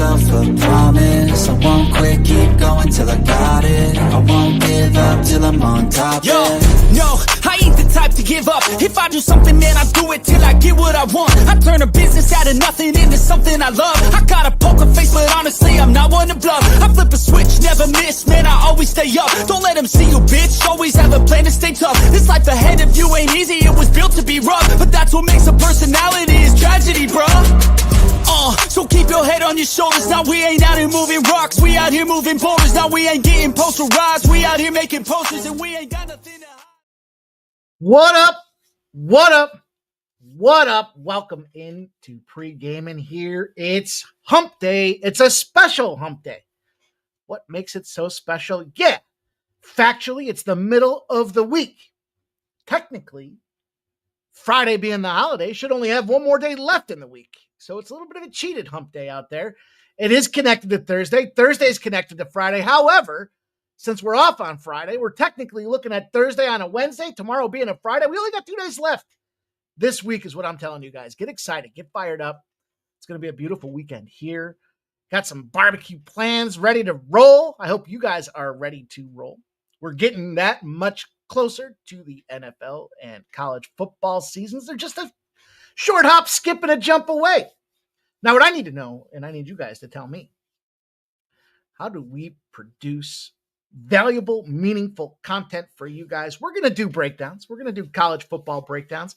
myself a promise. I won't quit, keep going till I got it. I won't give up till I'm on top. Yo, no, I ain't the type to give up. If I do something, man, I do it till I get what I want. I turn a business out of nothing into something I love. I got a poker face, but honestly, I'm not one to bluff. I flip a switch, never miss, man, I always stay up. Don't let them see you, bitch, always have a plan to stay tough. This life ahead of you ain't easy, it was built to be rough. But that's what makes a personality, is tragedy, bruh. So keep your head on your shoulders. Now we ain't out here moving rocks, we out here moving boulders. Now we ain't getting posterized, we out here making posters, and we ain't got nothing to hide. What up? What up? What up? Welcome into Pregaming here. It's hump day. It's a special hump day. What makes it so special? Yeah, factually, it's the middle of the week. Technically, Friday being the holiday should only have one more day left in the week. So it's a little bit of a cheated hump day out there. It is connected to Thursday. Thursday is connected to Friday. However, since we're off on Friday, we're technically looking at Thursday on a Wednesday, tomorrow being a Friday. We only got 2 days left. This week is what I'm telling you guys. Get excited. Get fired up. It's going to be a beautiful weekend here. Got some barbecue plans ready to roll. I hope you guys are ready to roll. We're getting that much closer to the NFL and college football seasons. They're just a short hop, skip, and a jump away. Now, what I need to know, and I need you guys to tell me, how do we produce valuable, meaningful content for you guys? We're going to do breakdowns. We're going to do college football breakdowns.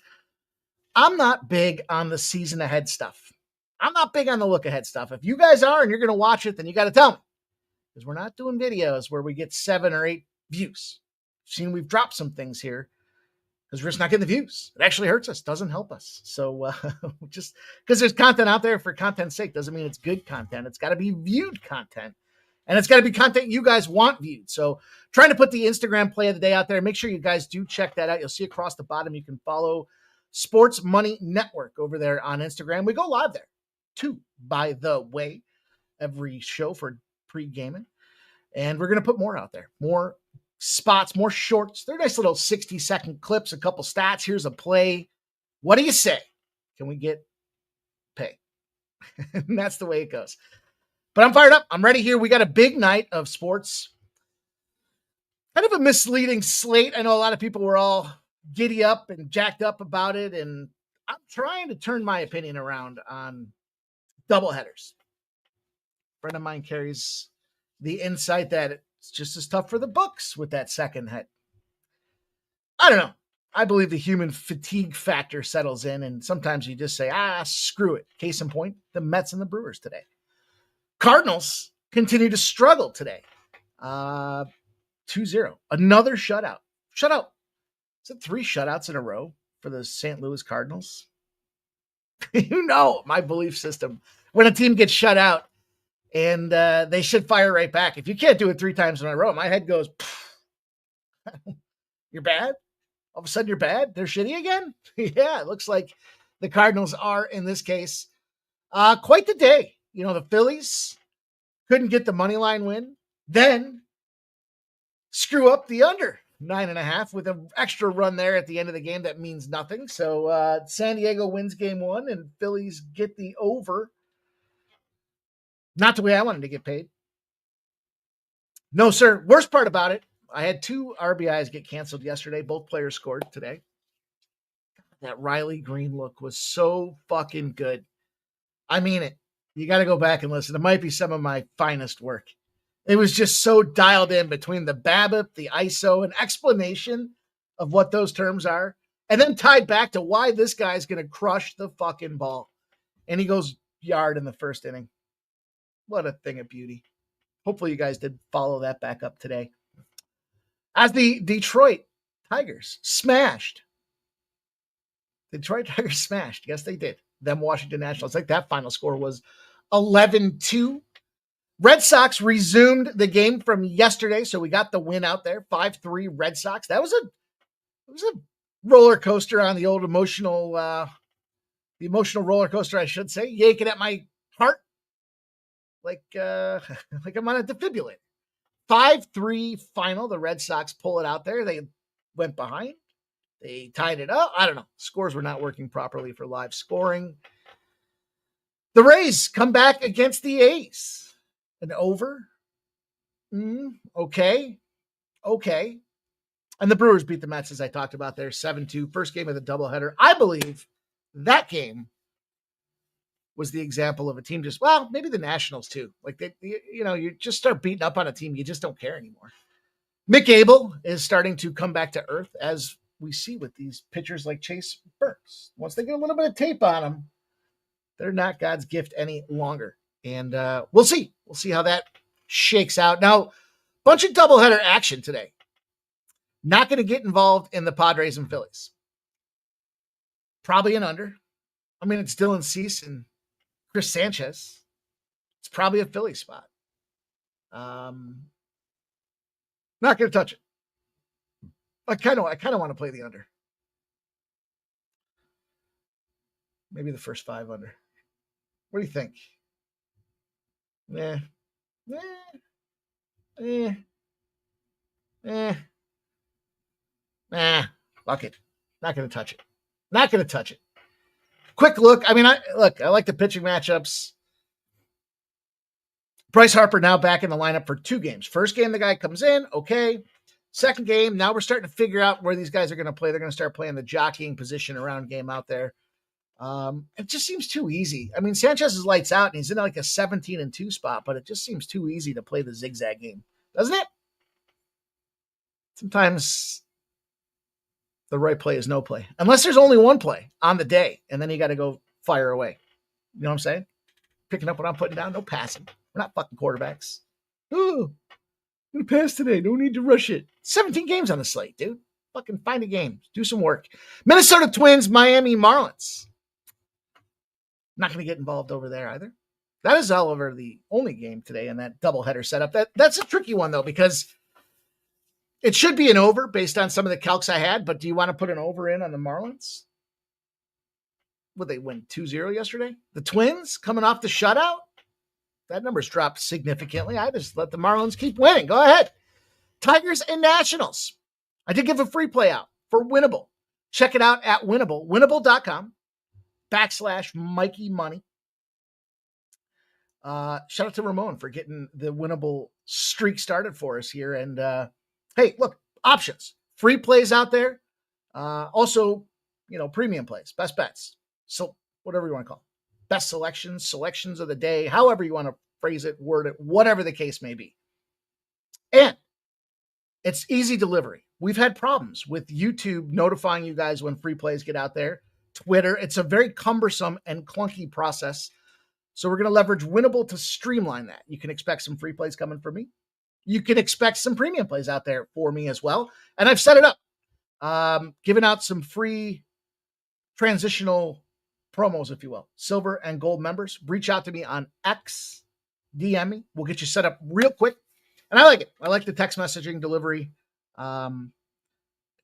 I'm not big on the season ahead stuff. I'm not big on the look ahead stuff. If you guys are and you're going to watch it, then you got to tell me, because we're not doing videos where we get 7 or 8 views. Seen we've dropped some things here because we're just not getting the views. It actually hurts us, doesn't help us. So just because there's content out there for content's sake doesn't mean it's good content. It's got to be viewed content. And it's got to be content you guys want viewed. So trying to put the Instagram play of the day out there. Make sure you guys do check that out. You'll see across the bottom, you can follow Sports Money Network over there on Instagram. We go live there too, by the way, every show for Pregaming. And we're going to put more out there, more spots, more shorts. They're nice little 60-second clips, a couple stats. Here's a play. What do you say? Can we get pay? And that's the way it goes. But I'm fired up. I'm ready here. We got a big night of sports. Kind of a misleading slate. I know a lot of people were all giddy up and jacked up about it. And I'm trying to turn my opinion around on doubleheaders. A friend of mine carries the insight that it's just as tough for the books with that second head. I don't know. I believe the human fatigue factor settles in. And sometimes you just say, screw it. Case in point, the Mets and the Brewers today. Cardinals continue to struggle today. 2-0. Another shutout. Shutout. Is it 3 shutouts in a row for the St. Louis Cardinals? You know my belief system. When a team gets shut out and they should fire right back. If you can't do it 3 times in a row, my head goes, you're bad? All of a sudden you're bad? They're shitty again? Yeah, it looks like the Cardinals are, in this case, quite the day. You know, the Phillies couldn't get the money line win, then screw up the under 9.5 with an extra run there at the end of the game that means nothing. So San Diego wins game 1 and Phillies get the over. Not the way I wanted to get paid. No, sir. Worst part about it, I had 2 RBIs get canceled yesterday. Both players scored today. That Riley Green look was so fucking good. I mean it. You got to go back and listen. It might be some of my finest work. It was just so dialed in between the BABIP, the ISO, an explanation of what those terms are, and then tied back to why this guy's going to crush the fucking ball. And he goes yard in the first inning. What a thing of beauty. Hopefully you guys did follow that back up today. As the Detroit Tigers smashed. Yes, they did. Them Washington Nationals. I think that final score was 11-2. Red Sox resumed the game from yesterday, so we got the win out there. 5-3 Red Sox. That was a roller coaster on the old emotional roller coaster, I should say, yanking at my heart like I'm on a defibrillator. 5-3 final. The Red Sox pull it out there. They went behind. They tied it up. I don't know. Scores were not working properly for live scoring. The Rays come back against the A's. An over. Okay. And the Brewers beat the Mets, as I talked about there, 7-2. First game of the doubleheader. I believe that game was the example of a team just, well, maybe the Nationals too. Like, you just start beating up on a team. You just don't care anymore. Mick Abel is starting to come back to earth, as we see with these pitchers like Chase Burks. Once they get a little bit of tape on them, they're not God's gift any longer. And we'll see. We'll see how that shakes out. Now, bunch of doubleheader action today. Not going to get involved in the Padres and Phillies. Probably an under. I mean, it's Dylan Cease and Chris Sanchez. It's probably a Philly spot. Not going to touch it. I kind of want to play the under. Maybe the first 5 under. What do you think? Fuck it. Not going to touch it. Not going to touch it. Quick look. I mean, I like the pitching matchups. Bryce Harper now back in the lineup for 2 games. First game, the guy comes in. Okay. Second game, now we're starting to figure out where these guys are going to play. They're going to start playing the jockeying position around game out there. It just seems too easy. I mean, Sanchez is lights out and he's in like a 17-2 spot, but it just seems too easy to play the zigzag game, doesn't it? Sometimes the right play is no play, unless there's only one play on the day, and then you got to go fire away. You know what I'm saying? Picking up what I'm putting down, no passing. We're not fucking quarterbacks. Ooh, I'm gonna pass today. No need to rush it. 17 games on the slate, dude. Fucking find a game. Do some work. Minnesota Twins, Miami Marlins. Not going to get involved over there either. That is, however, the only game today in that doubleheader setup. That's a tricky one, though, because it should be an over based on some of the calcs I had, but do you want to put an over in on the Marlins? Would they win 2-0 yesterday? The Twins coming off the shutout? That number's dropped significantly. I just let the Marlins keep winning. Go ahead. Tigers and Nationals. I did give a free play out for Winnable. Check it out at Winnable. Winnable.com/Mikey Money. Shout out to Ramon for getting the Winnable streak started for us here. And hey, look, options. Free plays out there. Also, premium plays, best bets. So whatever you want to call it. Best selections of the day, however you want to phrase it, word it, whatever the case may be. And it's easy delivery. We've had problems with YouTube notifying you guys when free plays get out there. Twitter, it's a very cumbersome and clunky process. So we're going to leverage Winnable to streamline that. You can expect some free plays coming from me. You can expect some premium plays out there for me as well. And I've set it up. Giving out some free transitional promos, if you will. Silver and gold members. Reach out to me on X. DM me. We'll get you set up real quick. And I like it. I like the text messaging delivery. I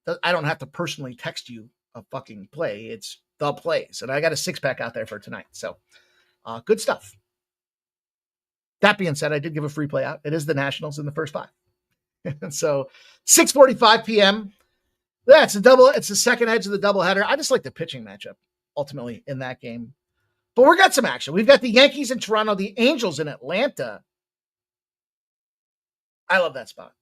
don't have to personally text you a fucking play. It's the plays. And I got a 6-pack out there for tonight. So good stuff. That being said, I did give a free play out. It is the Nationals in the first 5. So 6:45 p.m. That's it's the second edge of the doubleheader. I just like the pitching matchup ultimately in that game. But we got some action. We've got the Yankees in Toronto, the Angels in Atlanta. I love that spot.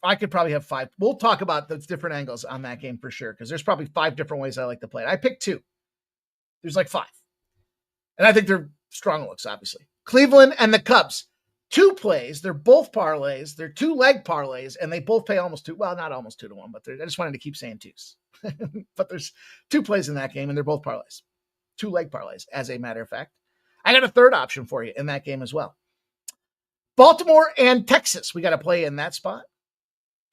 I could probably have 5. We'll talk about those different angles on that game for sure, because there's probably 5 different ways I like to play it. I picked 2. There's like 5. And I think they're strong looks, obviously. Cleveland and the Cubs. 2 plays. They're both parlays. They're 2-leg parlays, and they both pay almost 2. Well, not almost 2 to 1, but I just wanted to keep saying 2s. But there's 2 plays in that game, and they're both parlays. 2-leg parlays, as a matter of fact. I got a third option for you in that game as well. Baltimore and Texas. We got to play in that spot.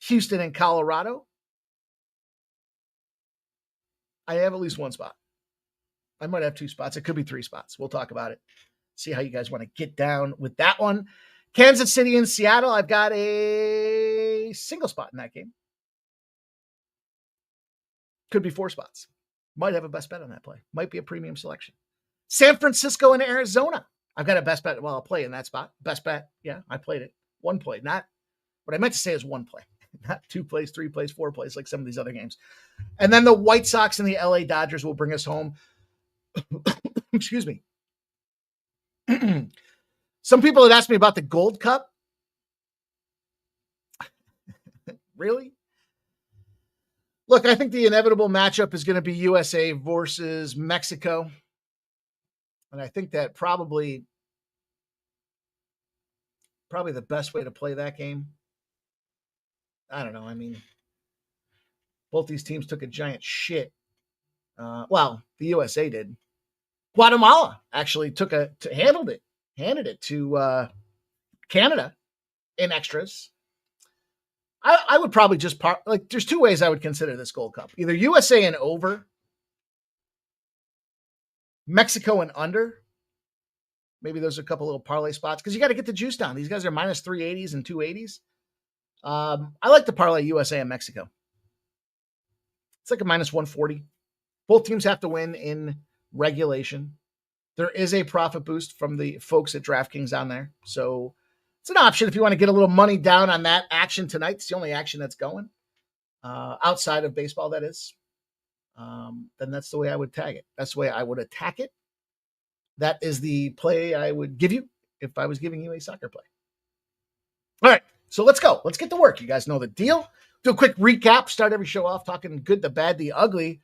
Houston and Colorado. I have at least 1 spot. I might have 2 spots. It could be 3 spots. We'll talk about it. See how you guys want to get down with that one. Kansas City and Seattle. I've got a single spot in that game. Could be 4 spots. Might have a best bet on that play. Might be a premium selection. San Francisco and Arizona. I've got a best bet. Well, I'll play in that spot. Best bet. Yeah, I played it. 1 play. Not what I meant to say is 1 play. Not 2 plays, 3 plays, 4 plays like some of these other games. And then the White Sox and the LA Dodgers will bring us home. Excuse me. Some people had asked me about the Gold Cup. Really? Look, I think the inevitable matchup is going to be USA versus Mexico. And I think that probably the best way to play that game. I don't know. I mean, both these teams took a giant shit. Well, the USA did. Guatemala actually handed it to Canada in extras. I would probably just there's two ways I would consider this Gold Cup. Either USA and over, Mexico and under. Maybe there's a couple little parlay spots because you got to get the juice down. These guys are minus 380s and 280s. I like to parlay USA and Mexico. It's like a minus 140. Both teams have to win in regulation. There is a profit boost from the folks at DraftKings on there. So it's an option if you want to get a little money down on that action tonight. It's the only action that's going outside of baseball, that is. Then that's the way I would tag it. That's the way I would attack it. That is the play I would give you if I was giving you a soccer play. All right, so let's go. Let's get to work. You guys know the deal. Do a quick recap. Start every show off talking good, the bad, the ugly.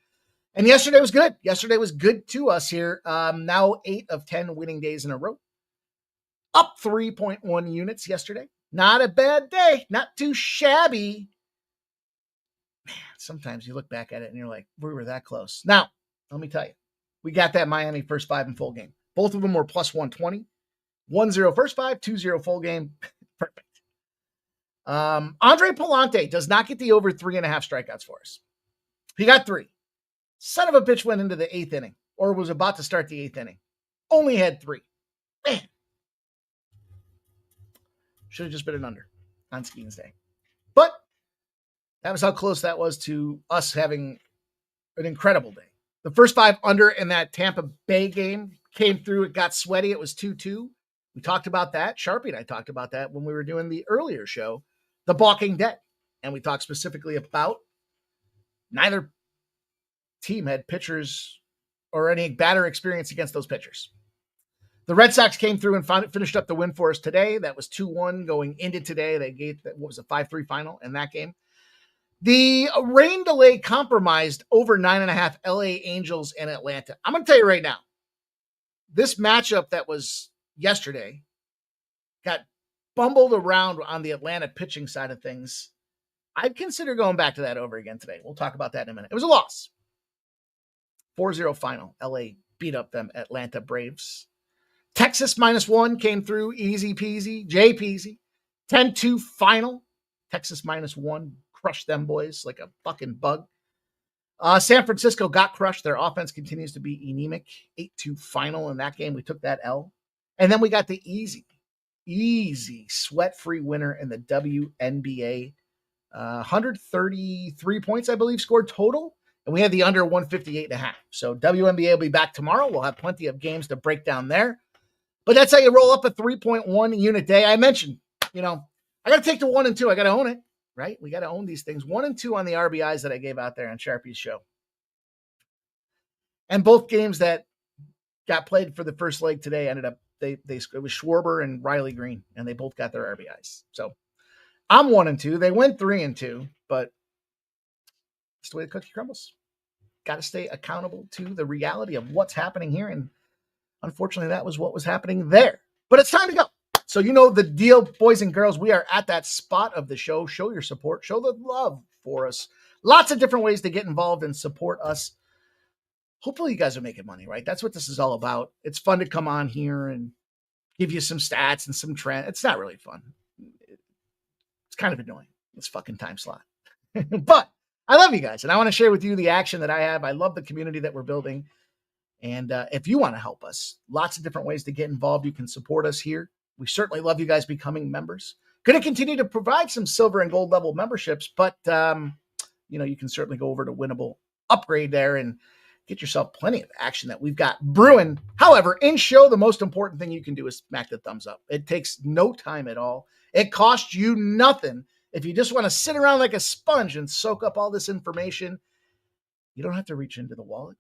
And yesterday was good. Yesterday was good to us here. Now 8 of 10 winning days in a row. Up 3.1 units yesterday. Not a bad day. Not too shabby. Man, sometimes you look back at it and you're like, we were that close. Now, let me tell you. We got that Miami first 5 in full game. Both of them were plus 120. 1-0 first 5, 2-0 full game. Perfect. Andre Palante does not get the over 3.5 strikeouts for us. He got 3. Son of a bitch went into the 8th inning or was about to start the 8th inning. Only had 3. Man. Should have just been an under on Skeens Day. But that was how close that was to us having an incredible day. The first 5 under in that Tampa Bay game came through. It got sweaty. It was 2-2. We talked about that. Sharpie and I talked about that when we were doing the earlier show, The Balking Dead. And we talked specifically about neither team had pitchers or any batter experience against those pitchers. The Red Sox came through and finished up the win for us today. That was 2-1 going into today. They gave what was a 5-3 final in that game. The rain delay compromised over 9.5 LA Angels and Atlanta. I'm going to tell you right now, this matchup that was yesterday got bumbled around on the Atlanta pitching side of things. I'd consider going back to that over again today. We'll talk about that in a minute. It was a loss. 4-0 final. LA beat up them Atlanta Braves. Texas -1 came through. Easy peasy. J peasy. 10-2 final. Texas -1. Crushed them boys like a fucking bug. San Francisco got crushed. Their offense continues to be anemic. 8-2 final in that game. We took that L. And then we got the easy sweat-free winner in the WNBA. 133 points, I believe, scored total. And we had the under 158.5. So WNBA will be back tomorrow. We'll have plenty of games to break down there. But that's how you roll up a 3.1 unit day. I mentioned, I got to take the 1 and 2. I got to own it, right? We got to own these things. 1 and 2 on the RBIs that I gave out there on Sharpie's show. And both games that got played for the first leg today ended up, it was Schwarber and Riley Green, and they both got their RBIs. So I'm 1 and 2. They went 3 and 2, but it's the way the cookie crumbles. Got to stay accountable to the reality of what's happening here. And unfortunately, that was what was happening there. But it's time to go. So you know the deal, boys and girls. We are at that spot of the show. Show your support. Show the love for us. Lots of different ways to get involved and support us. Hopefully you guys are making money, right? That's what this is all about. It's fun to come on here and give you some stats and some trends. It's not really fun. It's kind of annoying. It's fucking time slot. But I love you guys, and I want to share with you the action that I have. I love the community that we're building. And if you want to help us, lots of different ways to get involved. You can support us here. We certainly love you guys becoming members. Going to continue to provide some silver and gold level memberships, but you can certainly go over to Winnable, upgrade there, and get yourself plenty of action that we've got brewing. However, in show, the most important thing you can do is smack the thumbs up. It takes no time at all. It costs you nothing. If you just want to sit around like a sponge and soak up all this information, you don't have to reach into the wallet.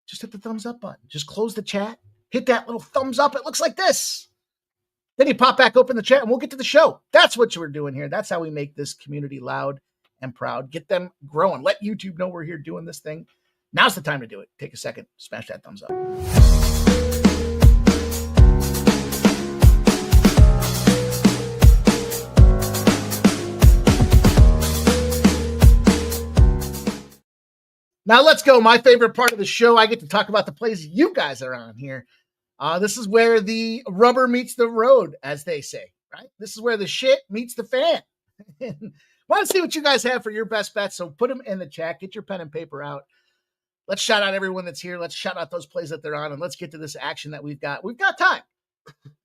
just hit the thumbs up button. Just close the chat. Hit that little thumbs up. It looks like this. Then you pop back open the chat and we'll get to the show. That's what we're doing here. That's how we make this community loud and proud. Get them growing. Let YouTube know we're here doing this thing. Now's the time to do it. Take a second. Smash that thumbs up. Now let's go. My favorite part of the show. I get to talk about the plays you guys are on here. This is where the rubber meets the road, as they say, right? This is where the shit meets the fan. Want to see what you guys have for your best bets, so put them in the chat. Get your pen and paper out. Let's shout out everyone that's here. Let's shout out those plays that they're on, and let's get to this action that we've got. We've got time.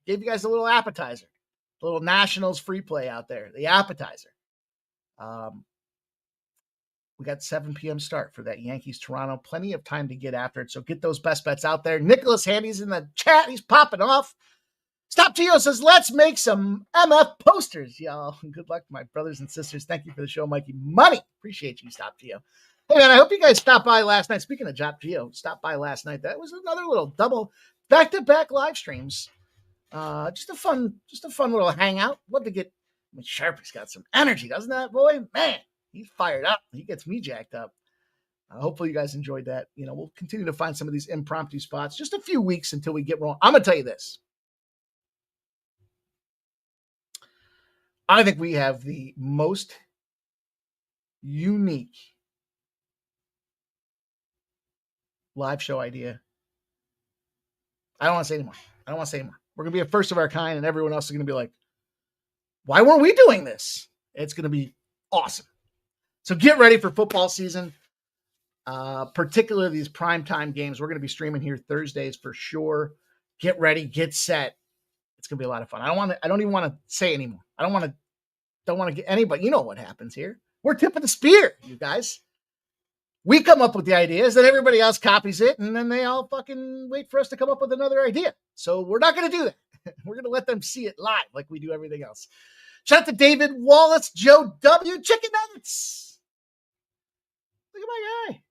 Gave you guys a little appetizer, a little Nationals free play out there, the appetizer. We got 7 p.m. start for that Yankees-Toronto. Plenty of time to get after it, so get those best bets out there. Nicholas Handy's in the chat. He's popping off. Stop Gio says, let's make some MF posters, y'all. Good luck, my brothers and sisters. Thank you for the show, Mikey Money. Appreciate you, Stop Gio. Hey, man, I hope you guys stopped by last night. Speaking of Stop Gio, stopped by last night. That was another little double back-to-back live streams. Just a fun little hangout. Love to get, Sharpie's got some energy, doesn't that, boy? Man. He's fired up. He gets me jacked up. Hopefully you guys enjoyed that. We'll continue to find some of these impromptu spots. Just a few weeks until we get rolling. I'm going to tell you this. I think we have the most unique live show idea. I don't want to say anymore. We're going to be a first of our kind, and everyone else is going to be like, why weren't we doing this? It's going to be awesome. So get ready for football season, particularly these primetime games. We're going to be streaming here Thursdays for sure. Get ready, get set. It's going to be a lot of fun. I don't even want to say anymore. I don't want to get anybody. You know what happens here. We're tip of the spear, you guys. We come up with the ideas, then everybody else copies it, and then they all fucking wait for us to come up with another idea. So we're not going to do that. We're going to let them see it live like we do everything else. Shout out to David Wallace, Joe W. Chicken Nuggets. Look at my guy.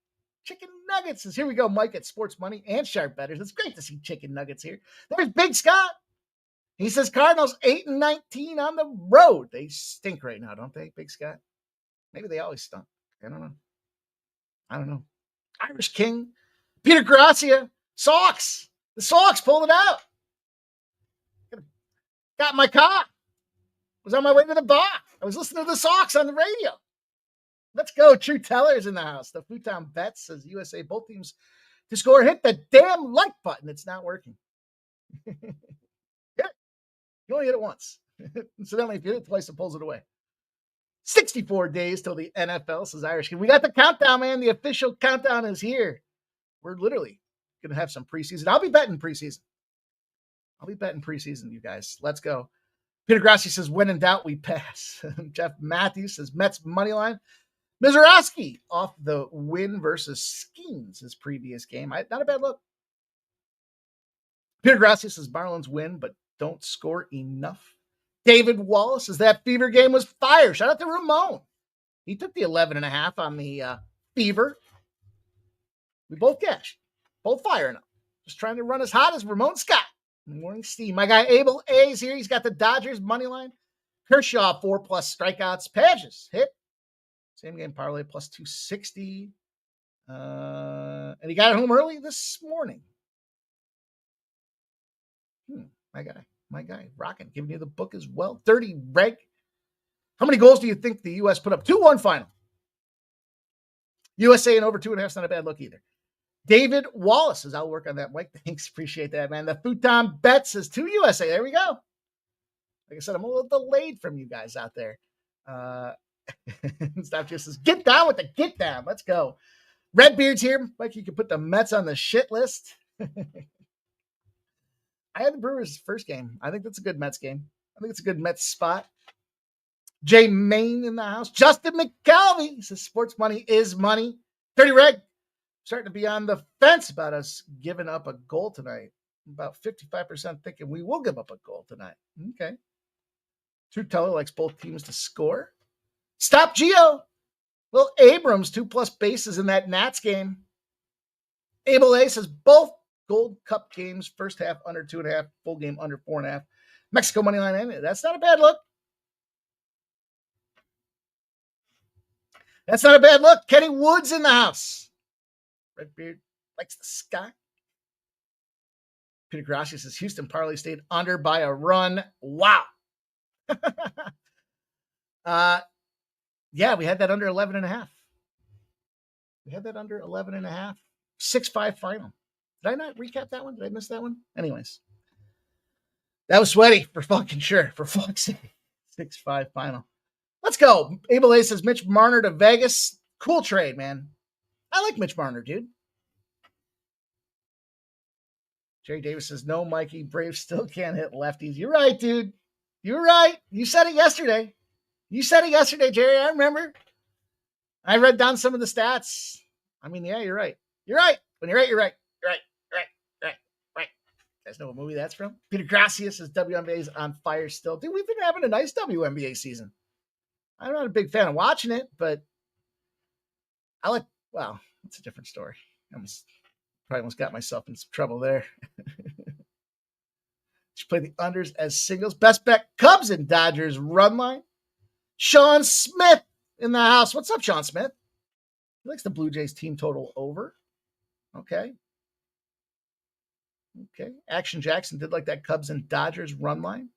Chicken Nuggets says, here we go, Mike at Sports Money and Sharp Betters. It's great to see Chicken Nuggets here. There's Big Scott. He says Cardinals 8-19 on the road. They stink right now, don't they, Big Scott? Maybe they always stunk. I don't know. Irish King. Peter Gracia. Sox. The Sox pulled it out. Got in my car. Was on my way to the bar. I was listening to the Sox on the radio. Let's go. True Teller's in the house. The Futon Bets says USA both teams to score. Hit the damn like button. It's not working. Hit it. You only hit it once. Incidentally, if you hit it twice, it pulls it away. 64 days till the NFL, says Irish Kid. We got the countdown, man. The official countdown is here. We're literally going to have some preseason. I'll be betting preseason, you guys. Let's go. Peter Grassi says, when in doubt, we pass. Jeff Matthews says, Mets money line. Mizorowski off the win versus Skeens, his previous game. Not a bad look. Peter Grassi says, Marlins win, but don't score enough. David Wallace says, that Fever game was fire. Shout out to Ramon. He took the 11.5 on the Fever. We both cashed. Both firing up. Just trying to run as hot as Ramon Scott. Morning, Steve. My guy Abel A's here. He's got the Dodgers money line. Kershaw 4+ strikeouts. Pages hit. Same game parlay plus 260. And he got it home early this morning. My guy, rocking, giving you the book as well. 30 reg. How many goals do you think the U.S. put up? 2-1 final. USA and over 2.5 is not a bad look either. David Wallace says, I'll work on that, Mike. Thanks. Appreciate that, man. The Futon Bet says 2 USA. There we go. Like I said, I'm a little delayed from you guys out there. Stop just says, get down with the get down. Let's go. Redbeard's here. Mike, you can put the Mets on the shit list. I had the Brewers first game. I think that's a good Mets game. I think it's a good Mets spot. Jay Main in the house. Justin McCalvey says sports money is money. 30 reg. Starting to be on the fence about us giving up a goal tonight. About 55% thinking we will give up a goal tonight. Okay. True Teller likes both teams to score. Stop Gio. Well, Abrams 2+ bases in that Nats game. Abel A says both Gold Cup games, first half under 2.5, full game under 4.5. Mexico money line in. That's not a bad look. That's not a bad look. Kenny Woods in the house. Redbeard likes the sky. Peter Gracia says Houston parlay stayed under by a run. Wow. Yeah, we had that under 11.5. We had that under 11.5. 6-5 final. Did I not recap that one? Did I miss that one? Anyways. That was sweaty for fucking sure. For fuck's sake. 6-5 final. Let's go. Abel A says Mitch Marner to Vegas. Cool trade, man. I like Mitch Marner, dude. Jerry Davis says, no, Mikey. Braves still can't hit lefties. You're right, dude. You're right. You said it yesterday. Jerry. I remember. I read down some of the stats. I mean, yeah, you're right. You're right. When you're right, you're right. You're right. Right. You guys know what movie that's from? Peter Gracia says WNBA is on fire still. Dude, we've been having a nice WNBA season. I'm not a big fan of watching it, but I like, well, it's a different story. I probably almost got myself in some trouble there. She played the unders as singles. Best bet, Cubs and Dodgers run line. Sean Smith in the house. What's up, Sean Smith? He likes the Blue Jays team total over. Okay. Action Jackson did like that Cubs and Dodgers run line.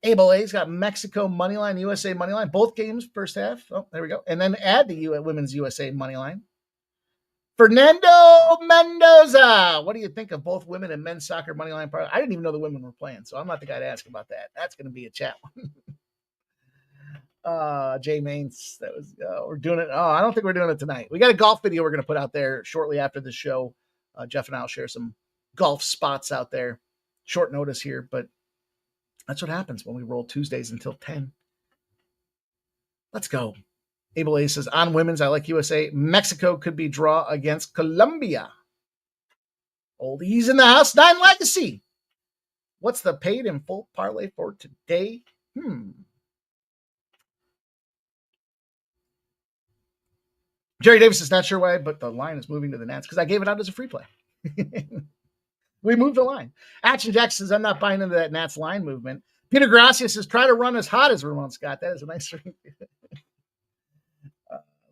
Abel A's got Mexico money line, USA money line. Both games first half. Oh, there we go. And then add the women's USA money line. Fernando Mendoza. What do you think of both women and men's soccer money line? I didn't even know the women were playing, so I'm not the guy to ask about that. That's going to be a chat. Jay Maines, that was we're doing it. Oh, I don't think we're doing it tonight. We got a golf video we're going to put out there shortly after the show. Jeff and I'll share some golf spots out there. Short notice here, but that's what happens when we roll Tuesdays until 10. Let's go. Abel A says, on women's, I like USA. Mexico could be draw against Colombia. Oldies in the house. 9 Legacy. What's the paid in full parlay for today? Jerry Davis is not sure why, but the line is moving to the Nats because I gave it out as a free play. We moved the line. Action Jackson says, I'm not buying into that Nats line movement. Peter Gracia says, try to run as hot as Ramon Scott. That is a nice ring.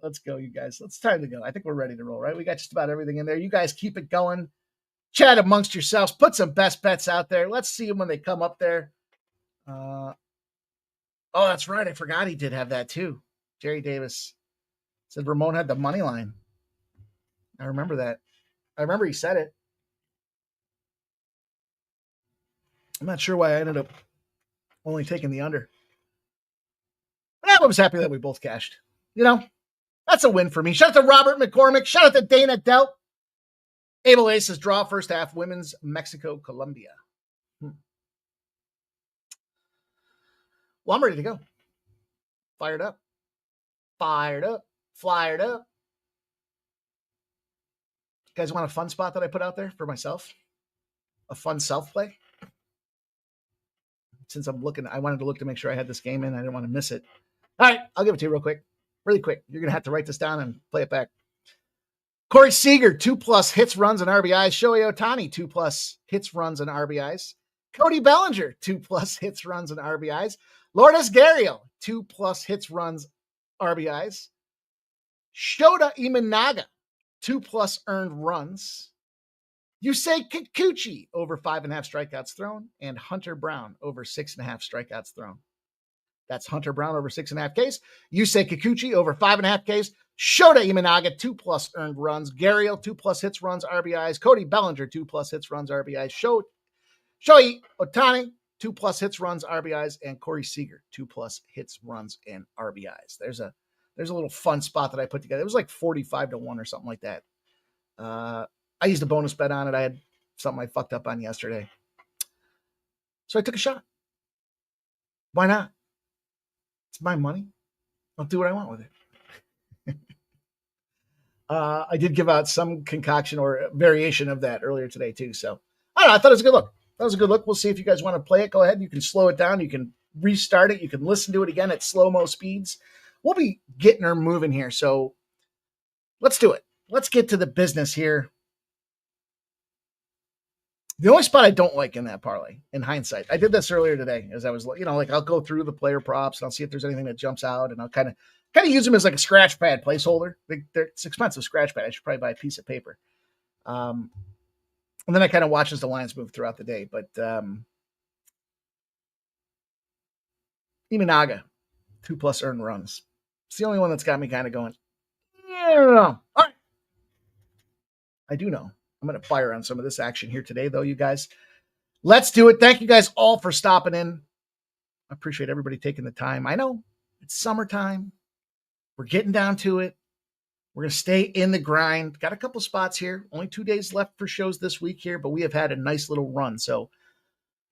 Let's go, you guys. It's time to go. I think we're ready to roll, right? We got just about everything in there. You guys keep it going. Chat amongst yourselves. Put some best bets out there. Let's see them when they come up there. Oh, that's right. I forgot he did have that too. Jerry Davis said Ramon had the money line. I remember that. I remember he said it. I'm not sure why I ended up only taking the under. But I was happy that we both cashed. You know, that's a win for me. Shout out to Robert McCormick. Shout out to Dana Delp. Abel Aces draw first half women's Mexico, Colombia. Well, I'm ready to go. Fired up. You guys want a fun spot that I put out there for myself? A fun self-play? Since I'm looking, I wanted to look to make sure I had this game in. I didn't want to miss it. All right, I'll give it to you real quick. Really quick. You're going to have to write this down and play it back. Corey Seager, 2+ hits, runs, and RBIs. Shohei Ohtani, 2+ hits, runs, and RBIs. Cody Bellinger, 2+ hits, runs, and RBIs. Lourdes Gurriel, 2+ hits, runs, RBIs. Shota Imanaga, 2+ earned runs. Yusei Kikuchi, over 5.5 strikeouts thrown. And Hunter Brown, over 6.5 strikeouts thrown. That's Hunter Brown over 6.5 Ks. Yusei Kikuchi over 5.5 Ks. Shota Imanaga, 2+ earned runs. Gurriel, 2+ hits, runs, RBIs. Cody Bellinger, 2+ hits, runs, RBIs. Shohei Ohtani, 2+ hits, runs, RBIs. And Corey Seager, 2+ hits, runs, and RBIs. There's a little fun spot that I put together. It was like 45-1 or something like that. I used a bonus bet on it. I had something I fucked up on yesterday. So I took a shot. Why not? It's my money. I'll do what I want with it. I did give out some concoction or variation of that earlier today too. So I don't know. I thought it was a good look. That was a good look. We'll see if you guys want to play it. Go ahead. You can slow it down. You can restart it. You can listen to it again at slow-mo speeds. We'll be getting her moving here. So let's do it. let's get to the business here. The only spot I don't like in that parlay, in hindsight, I did this earlier today as I was, like I'll go through the player props and I'll see if there's anything that jumps out, and I'll kind of use them as like a scratch pad placeholder. It's expensive scratch pad. I should probably buy a piece of paper. And then I kind of watch as the lines move throughout the day. But Imanaga, 2+ earned runs. It's the only one that's got me kind of going, I don't know. All right. I do know. I'm going to fire on some of this action here today, though, you guys. Let's do it. Thank you guys all for stopping in. I appreciate everybody taking the time. I know it's summertime. We're getting down to it. We're going to stay in the grind. Got a couple spots here. Only 2 days left for shows this week here, but we have had a nice little run. So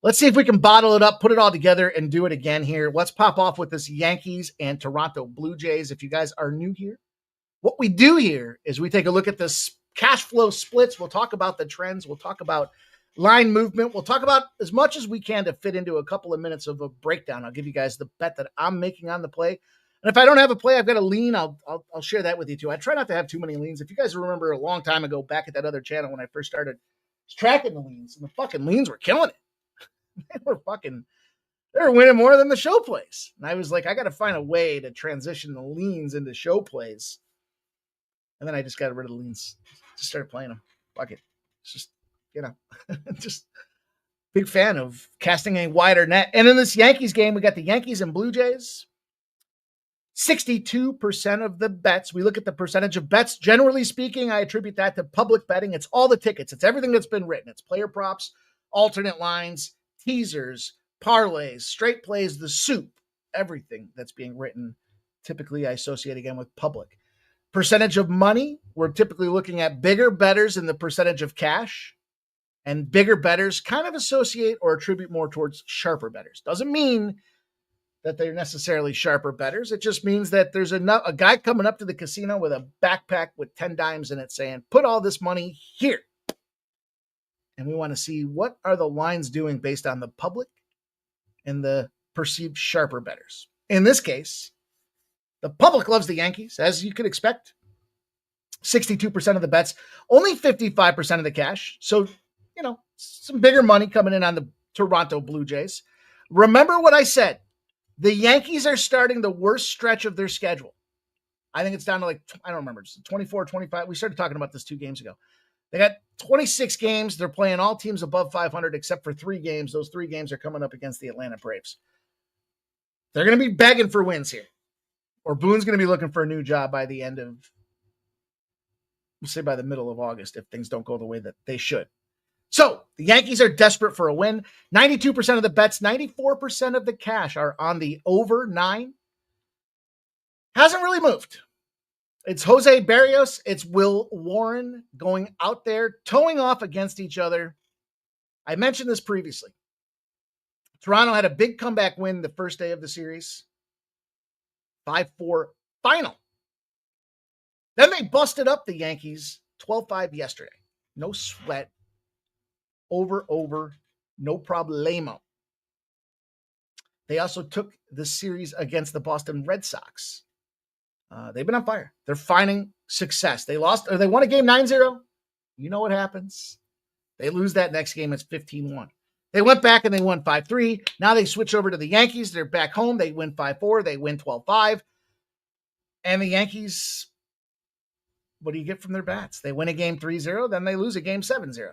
let's see if we can bottle it up, put it all together, and do it again here. Let's pop off with this Yankees and Toronto Blue Jays. If you guys are new here, what we do here is we take a look at this cash flow splits. We'll talk about the trends. We'll talk about line movement. We'll talk about as much as we can to fit into a couple of minutes of a breakdown. I'll give you guys the bet that I'm making on the play. And if I don't have a play, I've got a lean. I'll share that with you too. I try not to have too many leans. If you guys remember a long time ago back at that other channel when I first started tracking the leans, and the fucking leans were killing it. They were winning more than the show plays. And I was like, I got to find a way to transition the leans into show plays. And then I just got rid of the leans. Just started playing them. Fuck it. It's just, just big fan of casting a wider net. And in this Yankees game, we got the Yankees and Blue Jays. 62% of the bets. We look at the percentage of bets. Generally speaking, I attribute that to public betting. It's all the tickets. It's everything that's been written. It's player props, alternate lines, teasers, parlays, straight plays, the soup, everything that's being written. Typically, I associate again with public. Percentage of money, we're typically looking at bigger bettors in the percentage of cash, and bigger bettors kind of associate or attribute more towards sharper bettors. Doesn't mean that they're necessarily sharper bettors. It just means that there's a guy coming up to the casino with a backpack with 10 dimes in it saying, put all this money here. And we want to see what are the lines doing based on the public and the perceived sharper bettors. In this case, the public loves the Yankees, as you could expect. 62% of the bets, only 55% of the cash. So, some bigger money coming in on the Toronto Blue Jays. Remember what I said. The Yankees are starting the worst stretch of their schedule. I think it's down to I don't remember, it's 24, 25. We started talking about this 2 games ago. They got 26 games. They're playing all teams above 500 except for 3 games. Those 3 games are coming up against the Atlanta Braves. They're going to be begging for wins here. Or Boone's going to be looking for a new job by the end of, we'll say by the middle of August, if things don't go the way that they should. So the Yankees are desperate for a win. 92% of the bets, 94% of the cash are on the over 9. Hasn't really moved. It's Jose Barrios. It's Will Warren going out there, towing off against each other. I mentioned this previously. Toronto had a big comeback win the first day of the series. 5-4 final. Then they busted up the Yankees 12-5 yesterday. No sweat. Over, no problemo. They also took the series against the Boston Red Sox. They've been on fire. They're finding success. They won a game 9-0. You know what happens. They lose that next game. It's 15-1. They went back and they won 5-3. Now they switch over to the Yankees. They're back home. They win 5-4. They win 12-5. And the Yankees, what do you get from their bats? They win a game 3-0. Then they lose a game 7-0.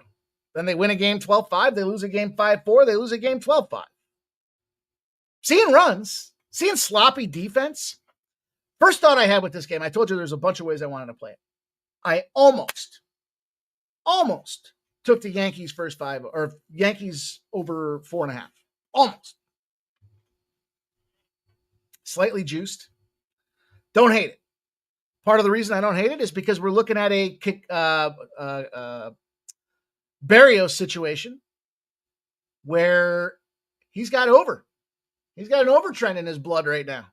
Then they win a game 12-5. They lose a game 5-4. They lose a game 12-5. Seeing runs, seeing sloppy defense. First thought I had with this game, I told you there's a bunch of ways I wanted to play it. I almost took the Yankees first 5 or Yankees over 4.5. Almost. Slightly juiced. Don't hate it. Part of the reason I don't hate it is because we're looking at a Barrios situation where he's got over. He's got an over trend in his blood right now.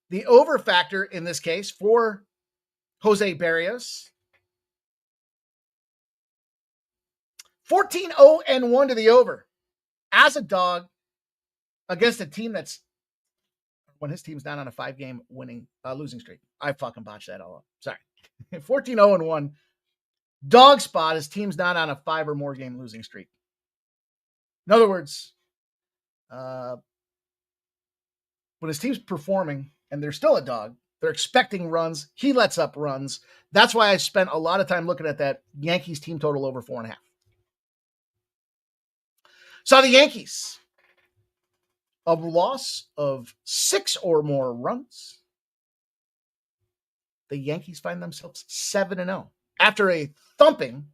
The over factor in this case for Jose Barrios, 14-0-1 to the over as a dog against a team that's, when his team's down on a 5-game losing streak. I fucking botched that all up. Sorry. 14-0-1 Dog spot, his team's not on a 5 or more game losing streak. In other words, when his team's performing and they're still a dog, they're expecting runs. He lets up runs. That's why I spent a lot of time looking at that Yankees team total over 4.5. So the Yankees, a loss of 6 or more runs. The Yankees find themselves 7-0. After a thumping,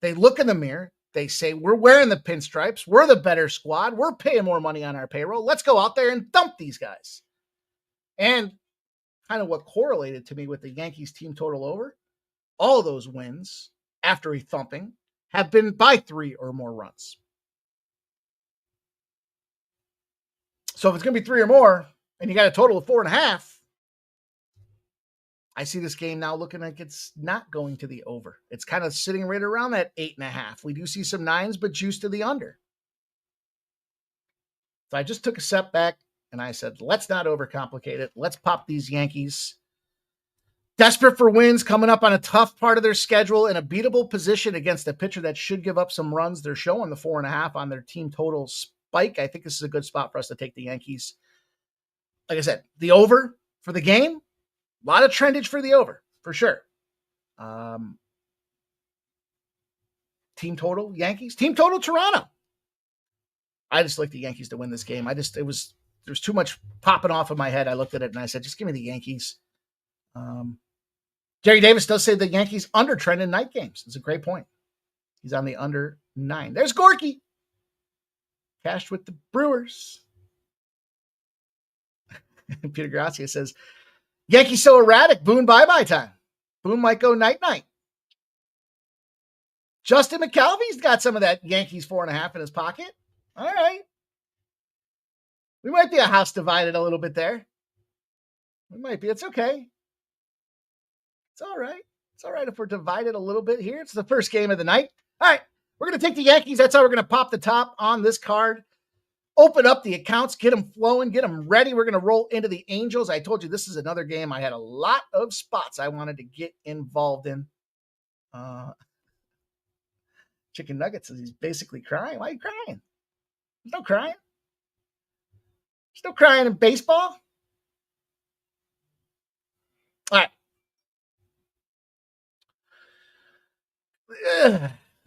they look in the mirror. They say, we're wearing the pinstripes. We're the better squad. We're paying more money on our payroll. Let's go out there and thump these guys. And kind of what correlated to me with the Yankees team total over, all those wins after a thumping have been by 3 or more runs. So if it's going to be 3 or more and you got a total of 4.5, I see this game now looking like it's not going to the over. It's kind of sitting right around that 8.5. We do see some 9s, but juice to the under. So I just took a step back and I said, let's not overcomplicate it. Let's pop these Yankees. Desperate for wins, coming up on a tough part of their schedule in a beatable position against a pitcher that should give up some runs. They're showing the 4.5 on their team total spike. I think this is a good spot for us to take the Yankees. Like I said, the over for the game. A lot of trendage for the over, for sure. Team total, Yankees. Team total, Toronto. I just like the Yankees to win this game. There was too much popping off in my head. I looked at it and I said, just give me the Yankees. Jerry Davis does say the Yankees under trend in night games. It's a great point. He's on the under 9. There's Gorky. Cashed with the Brewers. Peter Gracia says, Yankees so erratic. Boone bye-bye time. Boone might go night-night. Justin McKelvey's got some of that Yankees 4.5 in his pocket. All right. We might be a house divided a little bit there. We might be. It's okay. It's all right. It's all right if we're divided a little bit here. It's the first game of the night. All right. We're going to take the Yankees. That's how we're going to pop the top on this card. Open up the accounts, get them flowing, get them ready. We're going to roll into the Angels. I told you this is another game. I had a lot of spots I wanted to get involved in. Chicken Nuggets says he's basically crying. Why are you crying? There's no crying. There's no crying in baseball. All right.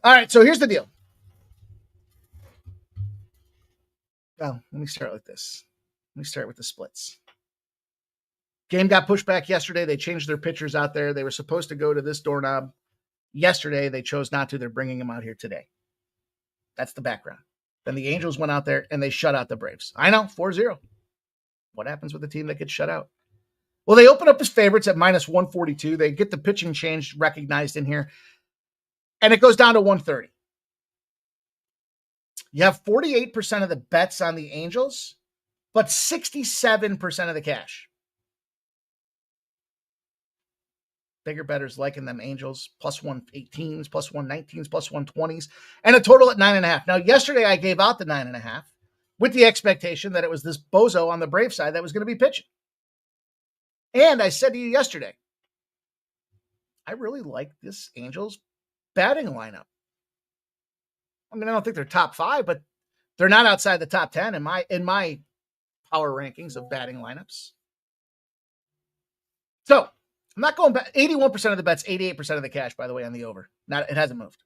All right, so here's the deal. Well, let me start like this. Let me start with the splits. Game got pushed back yesterday. They changed their pitchers out there. They were supposed to go to this doorknob yesterday. They chose not to. They're bringing them out here today. That's the background. Then the Angels went out there and they shut out the Braves. I know, 4-0. What happens with a team that gets shut out? Well, they open up as favorites at minus 142. They get the pitching change recognized in here. And it goes down to 130. You have 48% of the bets on the Angels, but 67% of the cash. Bigger bettors liking them Angels, plus 118s, plus 119s, plus 120s, and a total at 9.5. Now, yesterday I gave out the 9.5 with the expectation that it was this bozo on the Brave side that was going to be pitching. And I said to you yesterday, I really like this Angels batting lineup. I mean, I don't think they're top 5, but they're not outside the top 10 in my power rankings of batting lineups. So I'm not going back. 81% of the bets, 88% of the cash, by the way, on the over. It hasn't moved.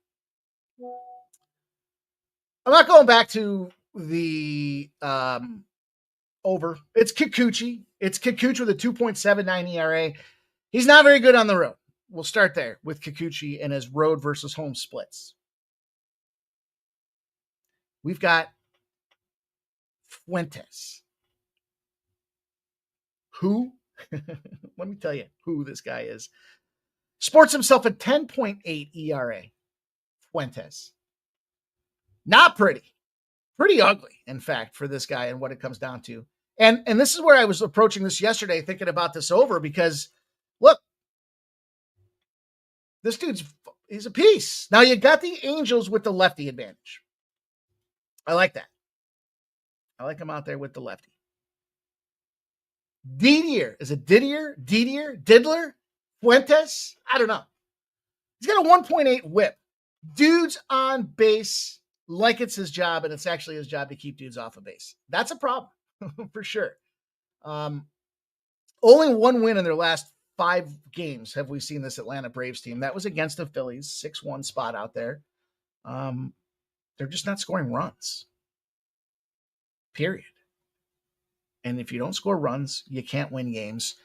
I'm not going back to the over. It's Kikuchi. It's Kikuchi with a 2.79 ERA. He's not very good on the road. We'll start there with Kikuchi and his road versus home splits. We've got Fuentes. Who? Let me tell you who this guy is. Sports himself a 10.8 ERA. Fuentes. Not pretty. Pretty ugly, in fact, for this guy and what it comes down to. And this is where I was approaching this yesterday, thinking about this over, because, look, this he's a piece. Now, you got the Angels with the lefty advantage. I like that. I like him out there with the lefty. Didier. Is it Didier? Diddler? Fuentes? I don't know. He's got a 1.8 whip. Dude's on base like it's his job, and it's actually his job to keep dudes off of base. That's a problem for sure. Only one win in their last 5 games have we seen this Atlanta Braves team. That was against the Phillies, 6-1 spot out there. They're just not scoring runs. Period. And if you don't score runs, you can't win games.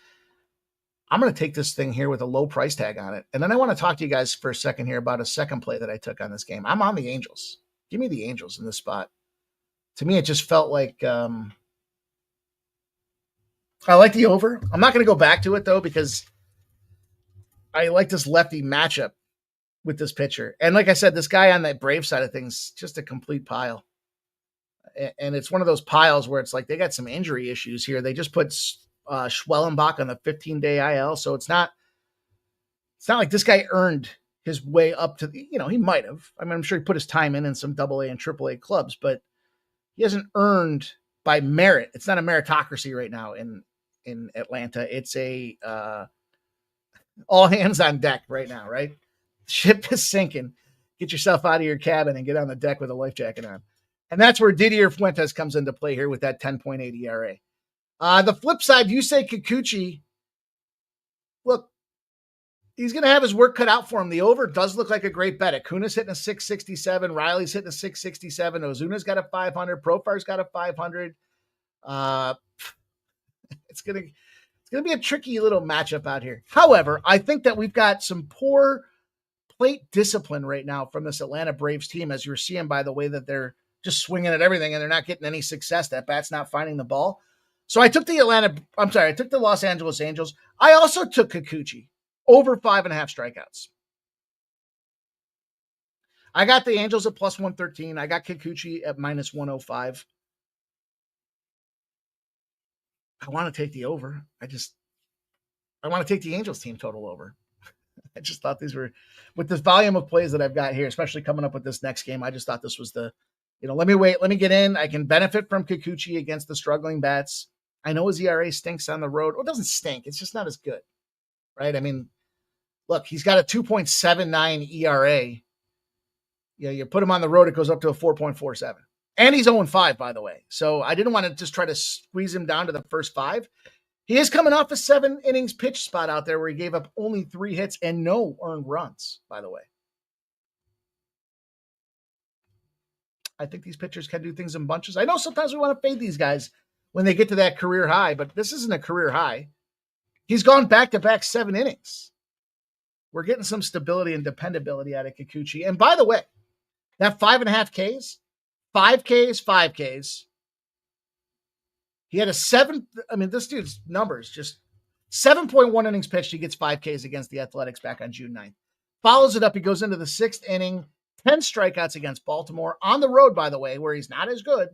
I'm going to take this thing here with a low price tag on it. And then I want to talk to you guys for a second here about a second play that I took on this game. I'm on the Angels. Give me the Angels in this spot. To me, it just felt like I like the over. I'm not going to go back to it, though, because I like this lefty matchup with this pitcher. And like I said, this guy on that Brave side of things, just a complete pile. And it's one of those piles where it's like they got some injury issues here. They just put Schwellenbach on the 15-day IL. So it's not like this guy earned his way up to the, he might have. I mean, I'm sure he put his time in some AA and AAA clubs, but he hasn't earned by merit. It's not a meritocracy right now in Atlanta. It's a all hands on deck right now, right? Ship is sinking. Get yourself out of your cabin and get on the deck with a life jacket on. And that's where Didier Fuentes comes into play here with that 10.8 ERA. The flip side, you say Kikuchi. Look, he's going to have his work cut out for him. The over does look like a great bet. Acuna's hitting a 667. Riley's hitting a 667. Ozuna's got a 500. Profar's got a 500. It's going to be a tricky little matchup out here. However, I think that we've got some poor plate discipline right now from this Atlanta Braves team, as you're seeing by the way that they're just swinging at everything and they're not getting any success. That bat's not finding the ball. So I took the Los Angeles Angels. I also took Kikuchi over 5.5 strikeouts. I got the Angels at plus 113. I got Kikuchi at minus 105. I want to take the over. I want to take the Angels team total over. I just thought these were, with this volume of plays that I've got here, especially coming up with this next game, I just thought this was let me get in. I can benefit from Kikuchi against the struggling bats. I know his ERA stinks on the road. Well, it doesn't stink. It's just not as good, right? I mean, look, he's got a 2.79 ERA. You put him on the road, it goes up to a 4.47. And he's 0-5, by the way. So I didn't want to just try to squeeze him down to the first 5. He is coming off a 7 innings pitch spot out there where he gave up only 3 hits and no earned runs, by the way. I think these pitchers can do things in bunches. I know sometimes we want to fade these guys when they get to that career high, but this isn't a career high. He's gone back-to-back 7 innings. We're getting some stability and dependability out of Kikuchi. And by the way, that 5.5 Ks, 5 Ks, 5 Ks. He had a 7. I mean, this dude's numbers, just 7.1 innings pitched. He gets 5 Ks against the Athletics back on June 9th. Follows it up. He goes into the 6th inning, 10 strikeouts against Baltimore on the road, by the way, where he's not as good.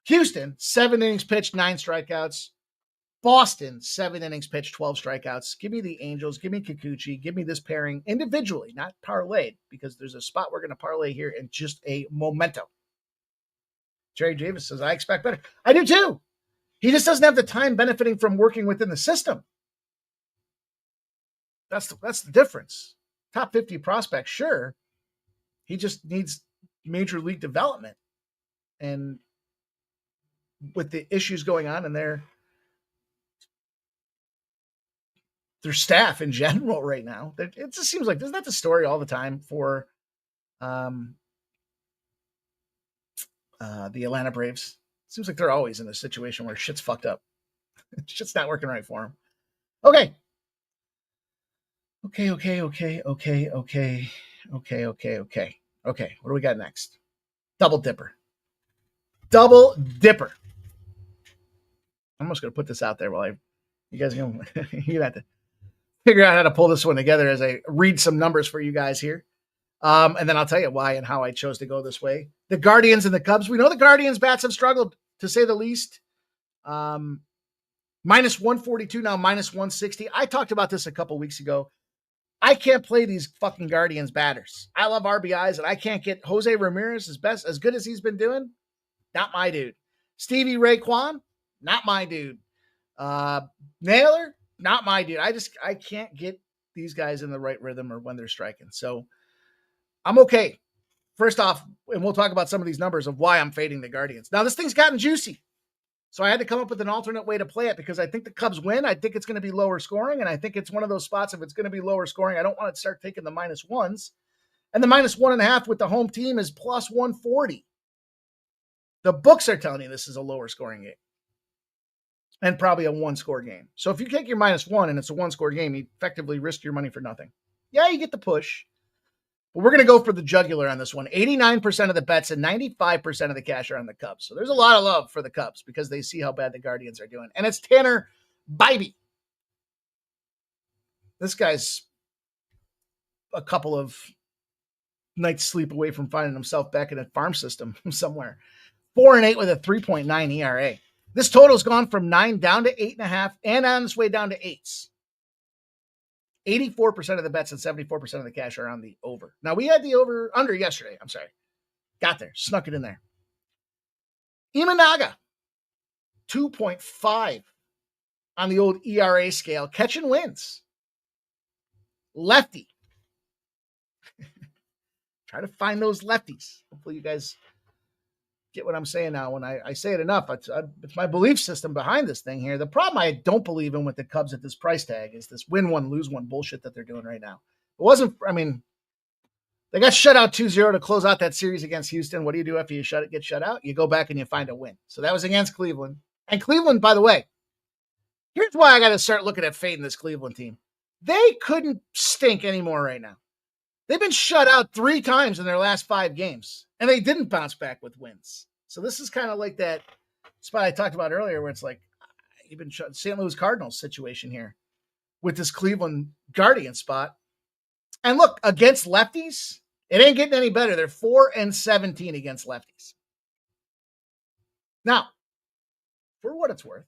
Houston, 7 innings pitched, 9 strikeouts. Boston, 7 innings pitched, 12 strikeouts. Give me the Angels. Give me Kikuchi. Give me this pairing individually, not parlayed, because there's a spot we're going to parlay here in just a momento. Jerry Davis says, I expect better. I do too. He just doesn't have the time benefiting from working within the system. That's the difference. Top 50 prospect, sure. He just needs major league development. And with the issues going on in their staff in general right now, it just seems like, isn't that the story all the time for the Atlanta Braves? It seems like they're always in a situation where shit's fucked up. Shit's not working right for them. Okay. Okay. What do we got next? Double dipper. I'm just going to put this out there while you guys are going to have to figure out how to pull this one together as I read some numbers for you guys here. And then I'll tell you why and how I chose to go this way. The Guardians and the Cubs. We know the Guardians bats have struggled, to say the least. Minus 142, now minus 160. I talked about this a couple weeks ago. I can't play these fucking Guardians batters. I love RBIs, and I can't get Jose Ramirez as good as he's been doing. Not my dude. Stevie Ray Kwan, not my dude. Naylor, not my dude. I can't get these guys in the right rhythm or when they're striking. So I'm okay. First off, and we'll talk about some of these numbers of why I'm fading the Guardians. Now, this thing's gotten juicy. So I had to come up with an alternate way to play it because I think the Cubs win. I think it's going to be lower scoring, and I think it's one of those spots, if it's going to be lower scoring, I don't want to start taking the -1s. And the -1.5 with the home team is plus 140. The books are telling you this is a lower scoring game and probably a one-score game. So if you take your -1 and it's a one-score game, you effectively risk your money for nothing. Yeah, you get the push. But we're going to go for the jugular on this one. 89% of the bets and 95% of the cash are on the Cubs. So there's a lot of love for the Cubs because they see how bad the Guardians are doing. And it's Tanner Bibee. This guy's a couple of nights sleep away from finding himself back in a farm system somewhere. 4-8 with a 3.9 ERA. This total's gone from 9 down to 8.5 and on its way down to 8s. 84% of the bets and 74% of the cash are on the over. Now, we had the over-under yesterday. I'm sorry. Got there. Snuck it in there. Imanaga, 2.5 on the old ERA scale. Catching wins. Lefty. Try to find those lefties. Hopefully you guys get what I'm saying now. When I say it enough, it's my belief system behind this thing here. The problem I don't believe in with the Cubs at this price tag is this win one, lose one bullshit that they're doing right now. It wasn't, I mean, they got shut out 2-0 to close out that series against Houston. What do you do after you get shut out? You go back and you find a win. So that was against Cleveland. And Cleveland, by the way, here's why I got to start looking at fading this Cleveland team. They couldn't stink anymore right now. They've been shut out 3 times in their last 5 games, and they didn't bounce back with wins. So this is kind of like that spot I talked about earlier where it's like, you've been shut, St. Louis Cardinals situation here with this Cleveland Guardian spot. And look, against lefties, it ain't getting any better. They're 4-17 against lefties. Now, for what it's worth,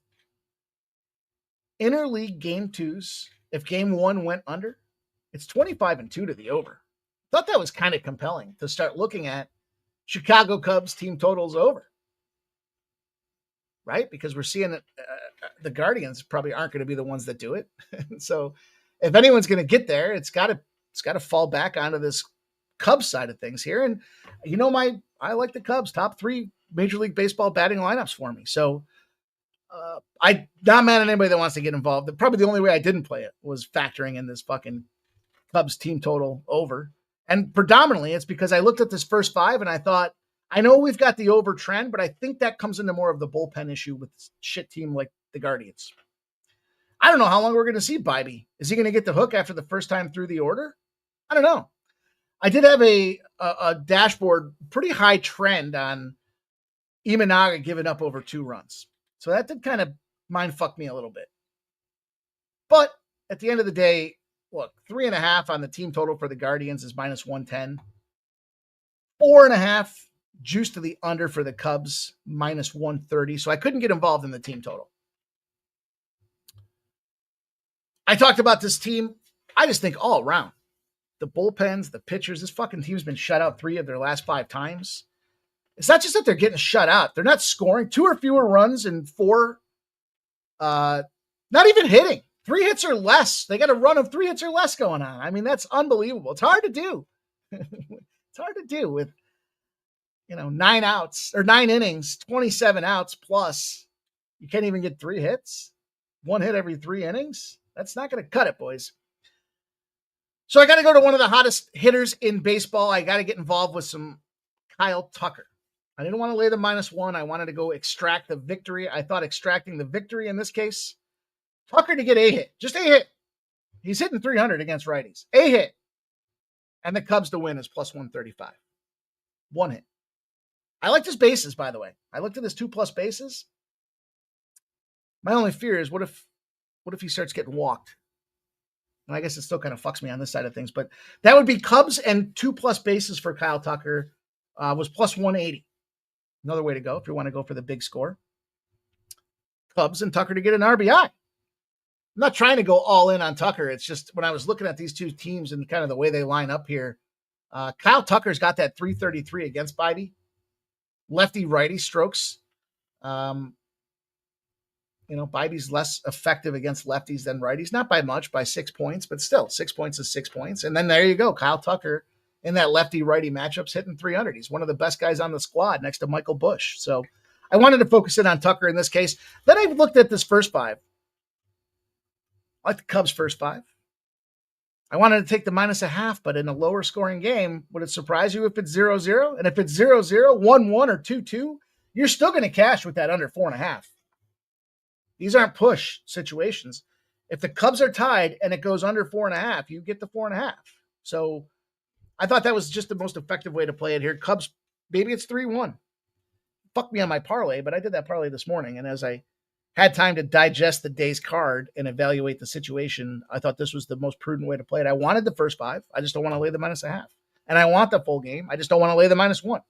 interleague game 2s, if game 1 went under, it's 25-2 to the over. Thought that was kind of compelling to start looking at Chicago Cubs team totals over, right? Because we're seeing that the Guardians probably aren't going to be the ones that do it. So if anyone's going to get there, it's got to fall back onto this Cubs side of things here. And you know, I like the Cubs top 3 Major League Baseball batting lineups for me. So I not mad at anybody that wants to get involved. Probably the only way I didn't play it was factoring in this fucking Cubs team total over. And predominantly it's because I looked at this first 5 and I thought, I know we've got the over trend, but I think that comes into more of the bullpen issue with shit team like the Guardians. I don't know how long we're going to see Bibee. Is he going to get the hook after the first time through the order? I don't know. I did have a dashboard, pretty high trend on Imanaga giving up over 2 runs. So that did kind of mind fuck me a little bit. But at the end of the day, look, 3.5 on the team total for the Guardians is -110. 4.5 juice to the under for the Cubs, -130. So I couldn't get involved in the team total. I talked about this team. I just think all around, the bullpens, the pitchers, this fucking team's been shut out 3 of their last 5 times. It's not just that they're getting shut out. They're not scoring 2 or fewer runs and 4, not even hitting. 3 hits or less. They got a run of 3 hits or less going on. I mean, that's unbelievable. It's hard to do. It's hard to do with, 9 outs or 9 innings, 27 outs plus. You can't even get 3 hits. 1 hit every 3 innings. That's not going to cut it, boys. So I got to go to one of the hottest hitters in baseball. I got to get involved with some Kyle Tucker. I didn't want to lay the -1. I wanted to go extract the victory. I thought extracting the victory in this case, Tucker to get a hit, just a hit. He's hitting 300 against righties, a hit. And the Cubs to win is +135. 1 hit. I liked his bases, by the way. I looked at his 2+ bases. My only fear is what if he starts getting walked? And I guess it still kind of fucks me on this side of things, but that would be Cubs and 2+ bases for Kyle Tucker was +180. Another way to go if you want to go for the big score. Cubs and Tucker to get an RBI. I'm not trying to go all in on Tucker. It's just when I was looking at these 2 teams and kind of the way they line up here, Kyle Tucker's got that 333 against Bibee. Lefty righty strokes. Bidey's less effective against lefties than righties, not by much, by 6 points, but still 6 points is 6 points. And then there you go. Kyle Tucker in that lefty righty matchup's hitting 300. He's one of the best guys on the squad next to Michael Busch. So I wanted to focus in on Tucker in this case. Then I looked at this first five. I like the Cubs first five. I wanted to take the -0.5, but in a lower scoring game, would it surprise you if it's 0-0? And if it's 0-0, 1-1, or 2-2, you're still going to cash with that under 4.5. These aren't push situations. If the Cubs are tied and it goes under 4.5, you get the 4.5. So I thought that was just the most effective way to play it here. Cubs, maybe it's 3-1. Fuck me on my parlay, but I did that parlay this morning. And as I had time to digest the day's card and evaluate the situation, I thought this was the most prudent way to play it. I wanted the first five. I just don't want to lay the -0.5. And I want the full game. I just don't want to lay the -1.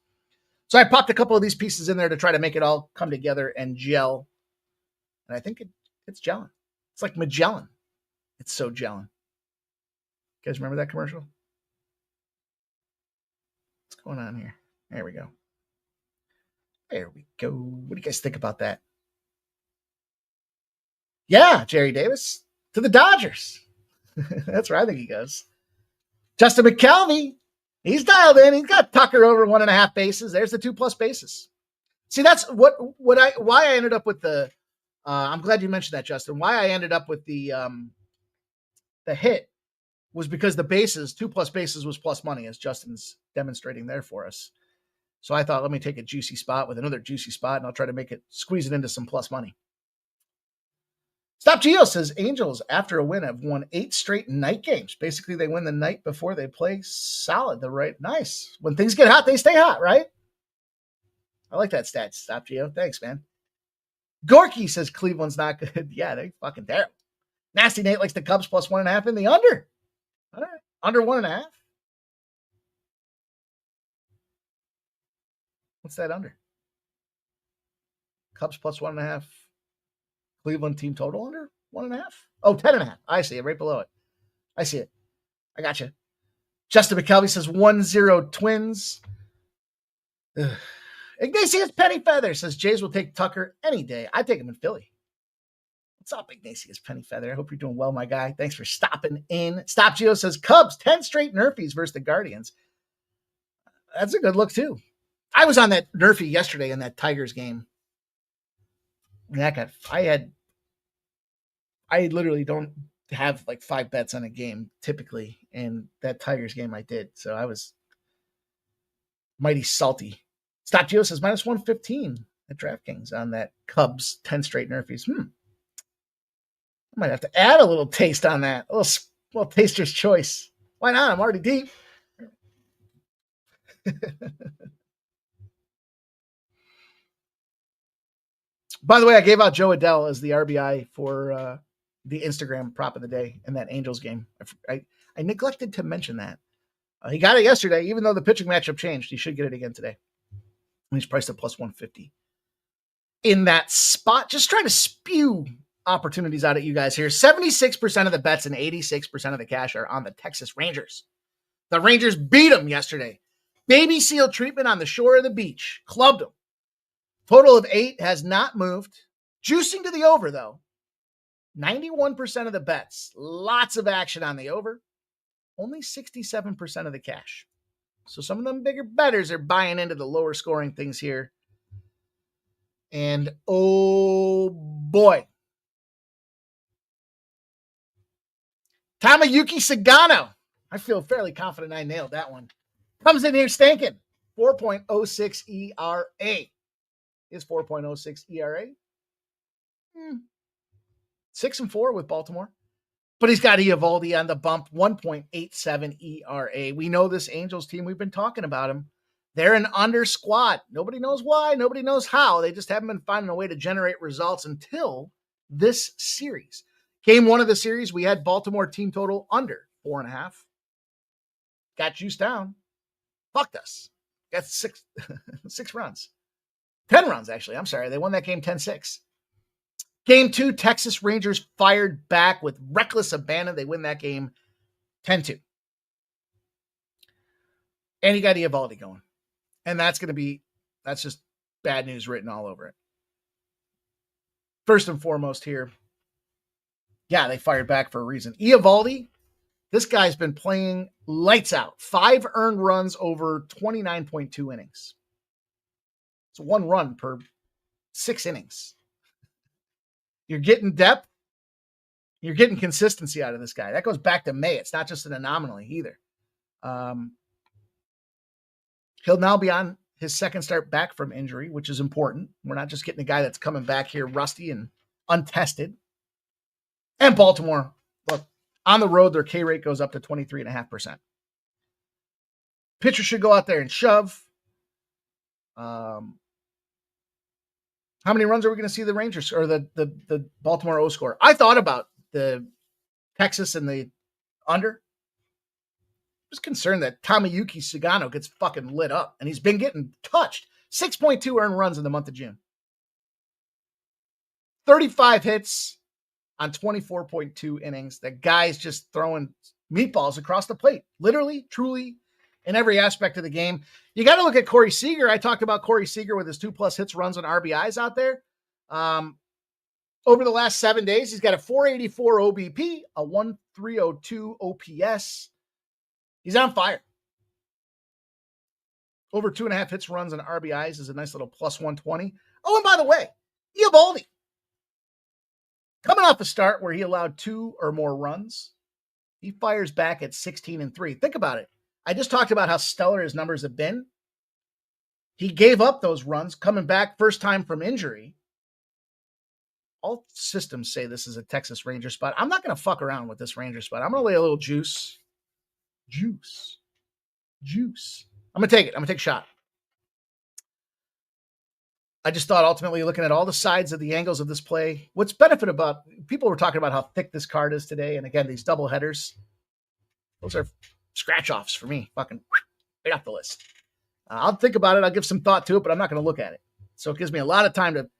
So I popped a couple of these pieces in there to try to make it all come together and gel. And I think it's gelling. It's like Magellan. It's so gelling. You guys remember that commercial? What's going on here? There we go. There we go. What do you guys think about that? Yeah, Jerry Davis to the Dodgers. That's where I think he goes. Justin McKelvey, he's dialed in. He's got Tucker over 1.5 bases. There's the 2+ bases. See, that's why I ended up with the. I'm glad you mentioned that, Justin. Why I ended up with the hit was because the bases, 2+ bases, was plus money, as Justin's demonstrating there for us. So I thought, let me take a juicy spot with another juicy spot, and I'll try to squeeze it into some plus money. Stop Geo says Angels, after a win, have won 8 straight night games. Basically, they win the night before they play solid. Nice. When things get hot, they stay hot, right? I like that stat. Stop Geo. Thanks, man. Gorky says Cleveland's not good. Yeah, they're fucking terrible. Nasty Nate likes the Cubs plus 1.5 in the under. All right. Under 1.5. What's that under? Cubs plus 1.5. Cleveland team total under 1.5. Oh, 10.5. I see it right below it. I see it. I got you. Justin McKelvey says 1-0 Twins. Ugh. Ignatius Pennyfeather says Jays will take Tucker any day. I take him in Philly. What's up, Ignatius Pennyfeather? I hope you're doing well, my guy. Thanks for stopping in. Stop Geo says Cubs 10 straight Nerfies versus the Guardians. That's a good look too. I was on that Nerfie yesterday in that Tigers game. I literally don't have like 5 bets on a game typically, and that Tigers game I did. So I was mighty salty. Stop Geo says -115 at DraftKings on that Cubs 10 straight Nerfies. I might have to add a little taste on that. A little taster's choice. Why not? I'm already deep. By the way, I gave out Joe Adell as the RBI for the Instagram prop of the day in that Angels game. I neglected to mention that. He got it yesterday, even though the pitching matchup changed. He should get it again today. He's priced at plus 150. In that spot, just trying to spew opportunities out at you guys here. 76% of the bets and 86% of the cash are on the Texas Rangers. The Rangers beat them yesterday. Baby seal treatment on the shore of the beach. Clubbed them. Total of 8 has not moved. Juicing to the over, though. 91% of the bets. Lots of action on the over. Only 67% of the cash. So some of them bigger bettors are buying into the lower scoring things here. And oh boy. Tamayuki Sagano. I feel fairly confident I nailed that one. Comes in here stinking. 4.06 ERA. Is 4.06 ERA. 6-4 with Baltimore. But he's got Eovaldi on the bump, 1.87 ERA. We know this Angels team. We've been talking about them. They're an under squad. Nobody knows why. Nobody knows how. They just haven't been finding a way to generate results until this series. Game 1 of the series, we had Baltimore team total under 4.5. Got juiced down. Fucked us. Got 6 runs. 10 runs, actually. I'm sorry. They won that game 10-6. Game 2, Texas Rangers fired back with reckless abandon. They win that game 10-2. And you got Eovaldi going. And that's just bad news written all over it. first and foremost here, yeah, they fired back for a reason. Eovaldi, this guy's been playing lights out. 5 earned runs over 29.2 innings. It's 1 run per 6 innings. You're getting depth. You're getting consistency out of this guy. That goes back to May. It's not just an anomaly either. He'll now be on his second start back from injury, which is important. We're not just getting a guy that's coming back here rusty and untested. And Baltimore, look, on the road, their K rate goes up to 23.5%. Pitcher should go out there and shove. How many runs are we going to see the Rangers or the Baltimore O score? I thought about the Texas and the under. I was concerned that Tomoyuki Sugano gets fucking lit up, and he's been getting touched. 6.2 earned runs in the month of June. 35 hits on 24.2 innings. That guy's just throwing meatballs across the plate. Literally, truly, in every aspect of the game. You got to look at Corey Seager. I talked about Corey Seager with his 2+ hits, runs, and RBIs out there. Over the last 7 days, he's got a 484 OBP, a 1302 OPS. He's on fire. Over 2.5 hits, runs, and RBIs is a nice little plus 120. Oh, and by the way, Eovaldi, coming off a start where he allowed 2 or more runs, he fires back at 16-3. Think about it. I just talked about how stellar his numbers have been. He gave up those runs coming back first time from injury. All systems say this is a Texas Ranger spot. I'm not going to fuck around with this Ranger spot. I'm going to lay a little juice. I'm going to take it. I'm going to take a shot. I just thought ultimately looking at all the sides of the angles of this play, what's benefit about, people were talking about how thick this card is today. And again, these double headers, those are scratch offs for me. Fucking right off the list. I'll think about it. I'll give some thought to it, but I'm not going to look at it. So it gives me a lot of time to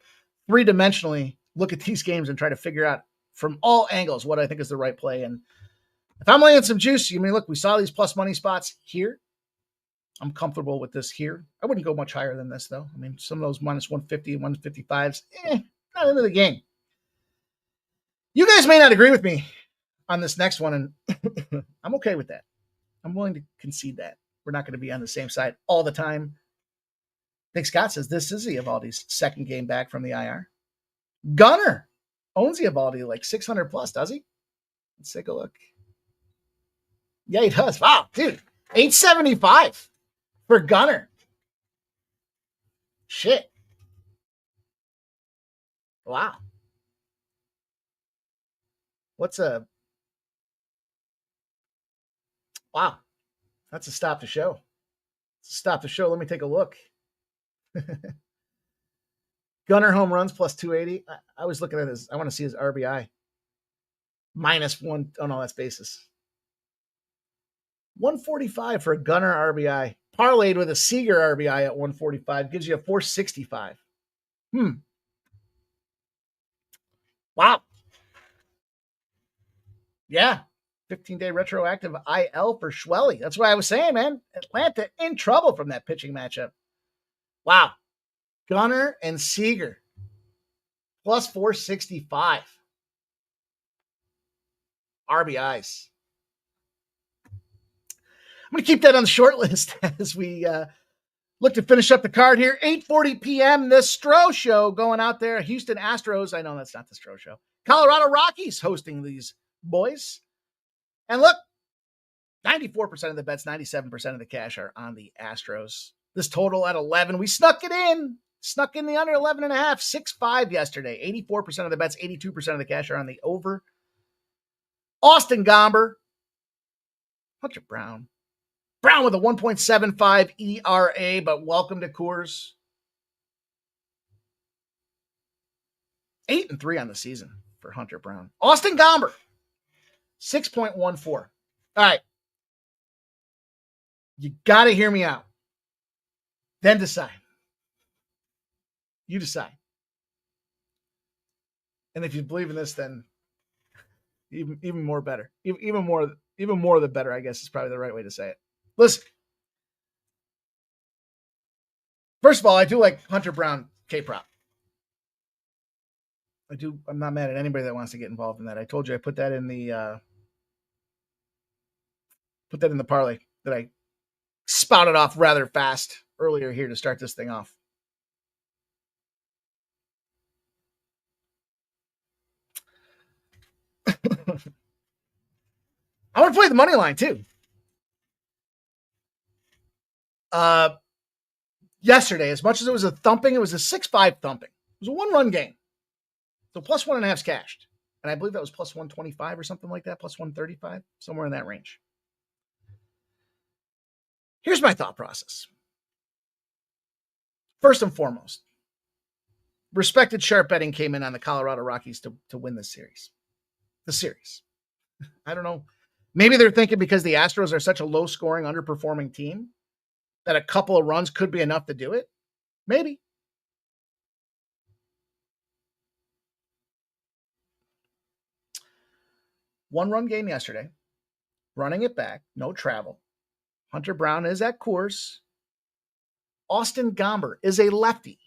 3-dimensionally look at these games and try to figure out from all angles what I think is the right play. And if I'm laying some juice, you mean, look, we saw these plus money spots here. I'm comfortable with this here. I wouldn't go much higher than this, though. I mean, some of those minus 150 and 155s, not into the game. You guys may not agree with me on this next one, and I'm okay with that. I'm willing to concede that. We're not going to be on the same side all the time. Nick Scott says this is Eovaldi's second game back from the IR. Gunner owns Eovaldi like 600 plus, does he? Let's take a look. Yeah, he does. Wow, dude. 875 for Gunner. Shit. Wow. Wow. That's a stop the show. Stop the show. Let me take a look. Gunner home runs plus 280. I was looking at his, I want to see his RBI. -1. Oh, no, that's bases. 145 for a Gunner RBI. Parlayed with a Seager RBI at 145 gives you a 465. Wow. Yeah. 15-day retroactive IL for Schwelly. That's what I was saying, man. Atlanta in trouble from that pitching matchup. Wow. Gunner and Seager. Plus 465. RBIs. I'm going to keep that on the short list as we look to finish up the card here. 8:40 p.m. The Stro Show going out there. Houston Astros. I know that's not the Stro Show. Colorado Rockies hosting these boys. And look, 94% of the bets, 97% of the cash are on the Astros. This total at 11. We snuck it in. Snuck in the under 11.5. 6-5 yesterday. 84% of the bets, 82% of the cash are on the over. Austin Gomber. Hunter Brown. Brown with a 1.75 ERA, but welcome to Coors. 8-3 on the season for Hunter Brown. Austin Gomber. 6.14. All right. You got to hear me out. Then decide. You decide. And if you believe in this, then even more better. Even more the better, I guess, is probably the right way to say it. Listen. First of all, I do like Hunter Brown K-prop. I'm not mad at anybody that wants to get involved in that. I told you I put that in the parlay that I spouted off rather fast earlier here to start this thing off. I want to play the money line too. Yesterday, as much as it was a thumping, it was a 6-5 thumping. It was a 1-run game. So plus 1.5's cashed. And I believe that was plus 125 or something like that, plus 135, somewhere in that range. Here's my thought process. First and foremost, respected sharp betting came in on the Colorado Rockies to win this series. The series. I don't know. Maybe they're thinking because the Astros are such a low-scoring, underperforming team that a couple of runs could be enough to do it. Maybe. One-run game yesterday. Running it back. No travel. Hunter Brown is at Coors. Austin Gomber is a lefty.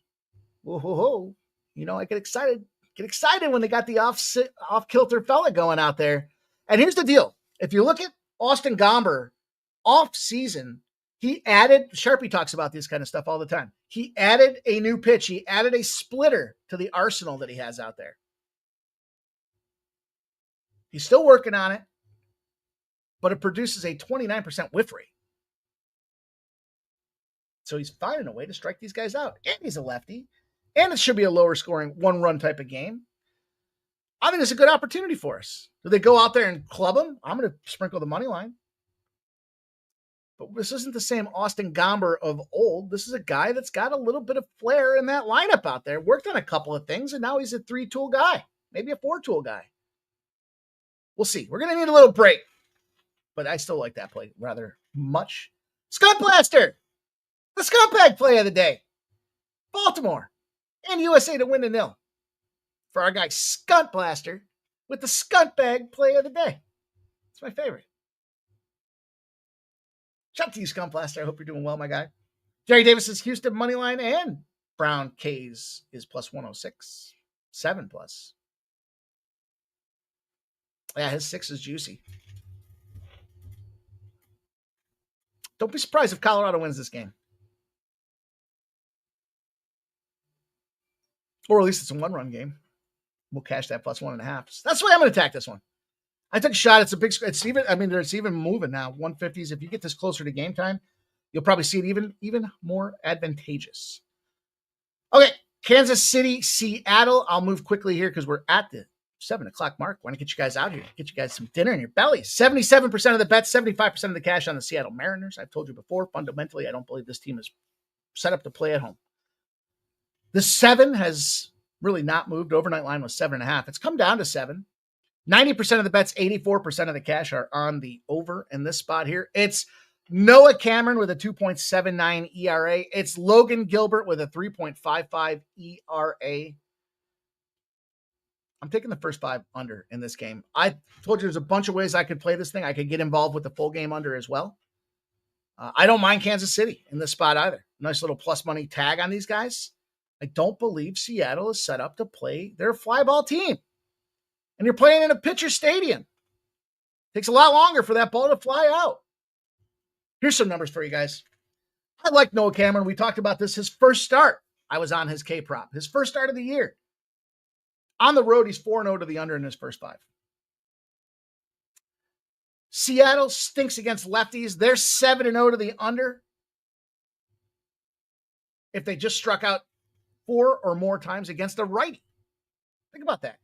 Whoa. You know, I get excited. Get excited when they got the off-kilter fella going out there. And here's the deal. If you look at Austin Gomber off-season, he added, Sharpie talks about this kind of stuff all the time. He added a new pitch. He added a splitter to the arsenal that he has out there. He's still working on it, but it produces a 29% whiff rate. So he's finding a way to strike these guys out. And he's a lefty. And it should be a lower scoring 1-run type of game. I think it's a good opportunity for us. Do they go out there and club him? I'm going to sprinkle the money line. But this isn't the same Austin Gomber of old. This is a guy that's got a little bit of flair in that lineup out there. Worked on a couple of things, and now he's a 3-tool guy. Maybe a 4-tool guy. We'll see. We're going to need a little break. But I still like that play rather much. Scott Blaster! The scumbag play of the day. Baltimore and USA to win the 0 for our guy Skunt Blaster with the scumbag play of the day. It's my favorite. Shout out to you, Skunt Blaster. I hope you're doing well, my guy. Jerry Davis's Houston money line and Brown K's is plus 106. 7 plus. Yeah, his 6 is juicy. Don't be surprised if Colorado wins this game. Or at least it's a 1-run game. We'll cash that plus 1.5. That's the way I'm going to attack this one. I took a shot. It's even moving now. 150s. If you get this closer to game time, you'll probably see it even more advantageous. Okay. Kansas City, Seattle. I'll move quickly here because we're at the 7:00 mark. Want to get you guys out here, get you guys some dinner in your belly. 77% of the bets, 75% of the cash on the Seattle Mariners. I've told you before, fundamentally, I don't believe this team is set up to play at home. The 7 has really not moved. Overnight line was 7.5. It's come down to 7. 90% of the bets, 84% of the cash are on the over in this spot here. It's Noah Cameron with a 2.79 ERA. It's Logan Gilbert with a 3.55 ERA. I'm taking the first 5 under in this game. I told you there's a bunch of ways I could play this thing. I could get involved with the full game under as well. I don't mind Kansas City in this spot either. Nice little plus money tag on these guys. I don't believe Seattle is set up to play their fly ball team. And you're playing in a pitcher stadium. Takes a lot longer for that ball to fly out. Here's some numbers for you guys. I like Noah Cameron. We talked about this. His first start, I was on his K-prop. His first start of the year. On the road, he's 4-0 to the under in his first 5. Seattle stinks against lefties. They're 7-0 to the under. If they just struck out 4 or more times against a righty. Think about that.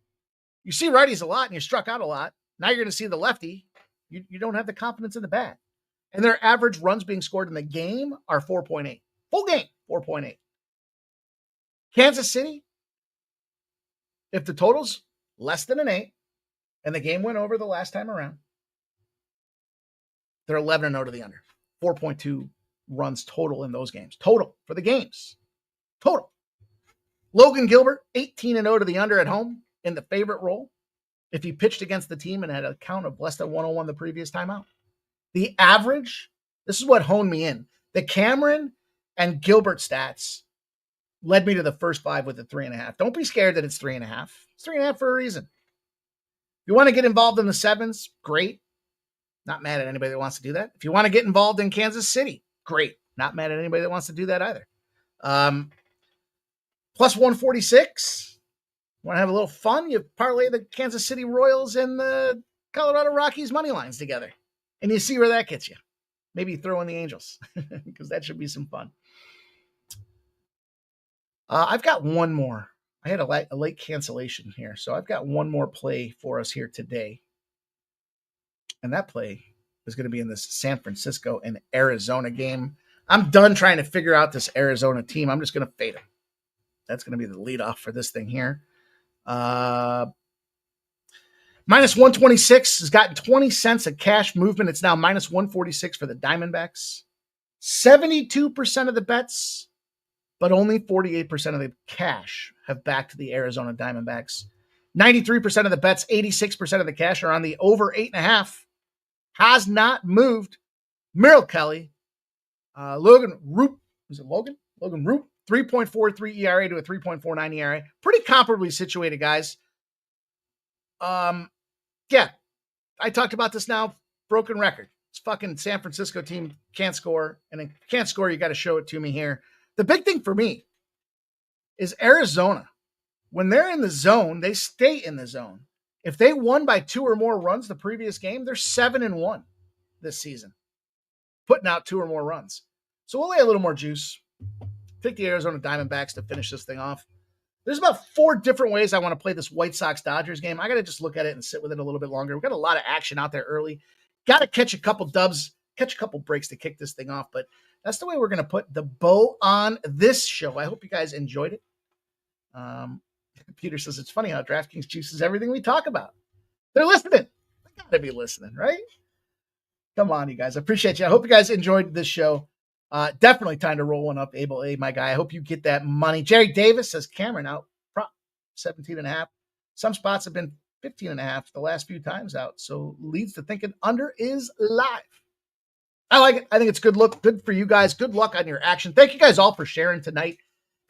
You see righties a lot and you struck out a lot. Now you're going to see the lefty. You don't have the confidence in the bat. And their average runs being scored in the game are 4.8. Full game, 4.8. Kansas City, if the total's less than an 8 and the game went over the last time around, they're 11-0 to the under. 4.2 runs total in those games. Total for the games. Total. Logan Gilbert, 18-0 to the under at home in the favorite role. If he pitched against the team and had a count of less than 101 the previous time out. The average, this is what honed me in. The Cameron and Gilbert stats led me to the first 5 with the 3.5. Don't be scared that it's 3.5. It's 3.5 for a reason. If you want to get involved in the 7s, great. Not mad at anybody that wants to do that. If you want to get involved in Kansas City, great. Not mad at anybody that wants to do that either. Plus 146. Want to have a little fun? You parlay the Kansas City Royals and the Colorado Rockies money lines together, and you see where that gets you. Maybe throw in the Angels because that should be some fun. I've got one more. I had a late cancellation here, so I've got one more play for us here today. And that play is going to be in this San Francisco and Arizona game. I'm done trying to figure out this Arizona team. I'm just going to fade them. That's going to be the leadoff for this thing here. Minus 126 has gotten 20 cents of cash movement. It's now minus 146 for the Diamondbacks. 72% of the bets, but only 48% of the cash have backed the Arizona Diamondbacks. 93% of the bets, 86% of the cash are on the over 8.5. Has not moved. Merrill Kelly, Logan Roop, is it Logan? Logan Roop, 3.43 ERA to a 3.49 ERA. Pretty comparably situated, guys. Yeah, I talked about this now. Broken record. It's fucking San Francisco team can't score, and then can't score. You got to show it to me here. The big thing for me is Arizona. When they're in the zone, they stay in the zone. If they won by 2 or more runs the previous game, they're 7-1 this season, putting out 2 or more runs. So we'll lay a little more juice. Take the Arizona Diamondbacks to finish this thing off. There's about 4 different ways I want to play this White Sox-Dodgers game. I got to just look at it and sit with it a little bit longer. We've got a lot of action out there early. Got to catch a couple dubs, catch a couple breaks to kick this thing off. But that's the way we're going to put the bow on this show. I hope you guys enjoyed it. Peter says, it's funny how DraftKings juices everything we talk about. They're listening. They got to be listening, right? Come on, you guys. I appreciate you. I hope you guys enjoyed this show. Definitely time to roll one up, Abel A, my guy. I hope you get that money. Jerry Davis says, Cameron out, prop 17.5. Some spots have been 15.5 the last few times out. So leads to thinking under is live. I like it. I think it's good look. Good for you guys. Good luck on your action. Thank you guys all for sharing tonight.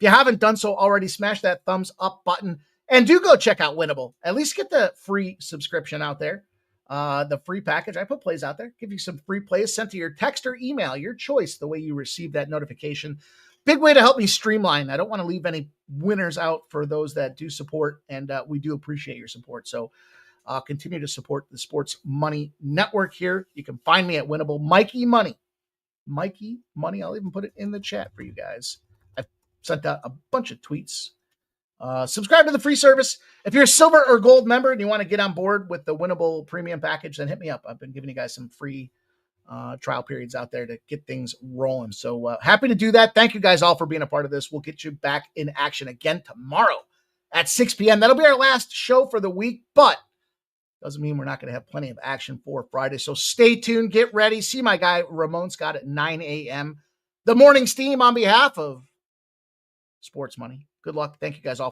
If you haven't done so already, smash that thumbs up button and do go check out Winnable. At least get the free subscription out there. The free package. I put plays out there. Give you some free plays sent to your text or email, your choice, the way you receive that notification. Big way to help me streamline. I don't want to leave any winners out for those that do support, and we do appreciate your support. So continue to support the Sports Money Network here. You can find me at Winnable. Mikey Money. Mikey Money. I'll even put it in the chat for you guys. I've sent out a bunch of tweets. Subscribe to the free service. If you're a silver or gold member and you want to get on board with the Winnable premium package, then hit me up. I've been giving you guys some free trial periods out there to get things rolling. So happy to do that. Thank you guys all for being a part of this. We'll get you back in action again tomorrow at 6 p.m. That'll be our last show for the week, but doesn't mean we're not going to have plenty of action for Friday. So stay tuned. Get ready. See my guy Ramon Scott at 9 a.m. The morning steam on behalf of Sports Money. Good luck. Thank you guys all.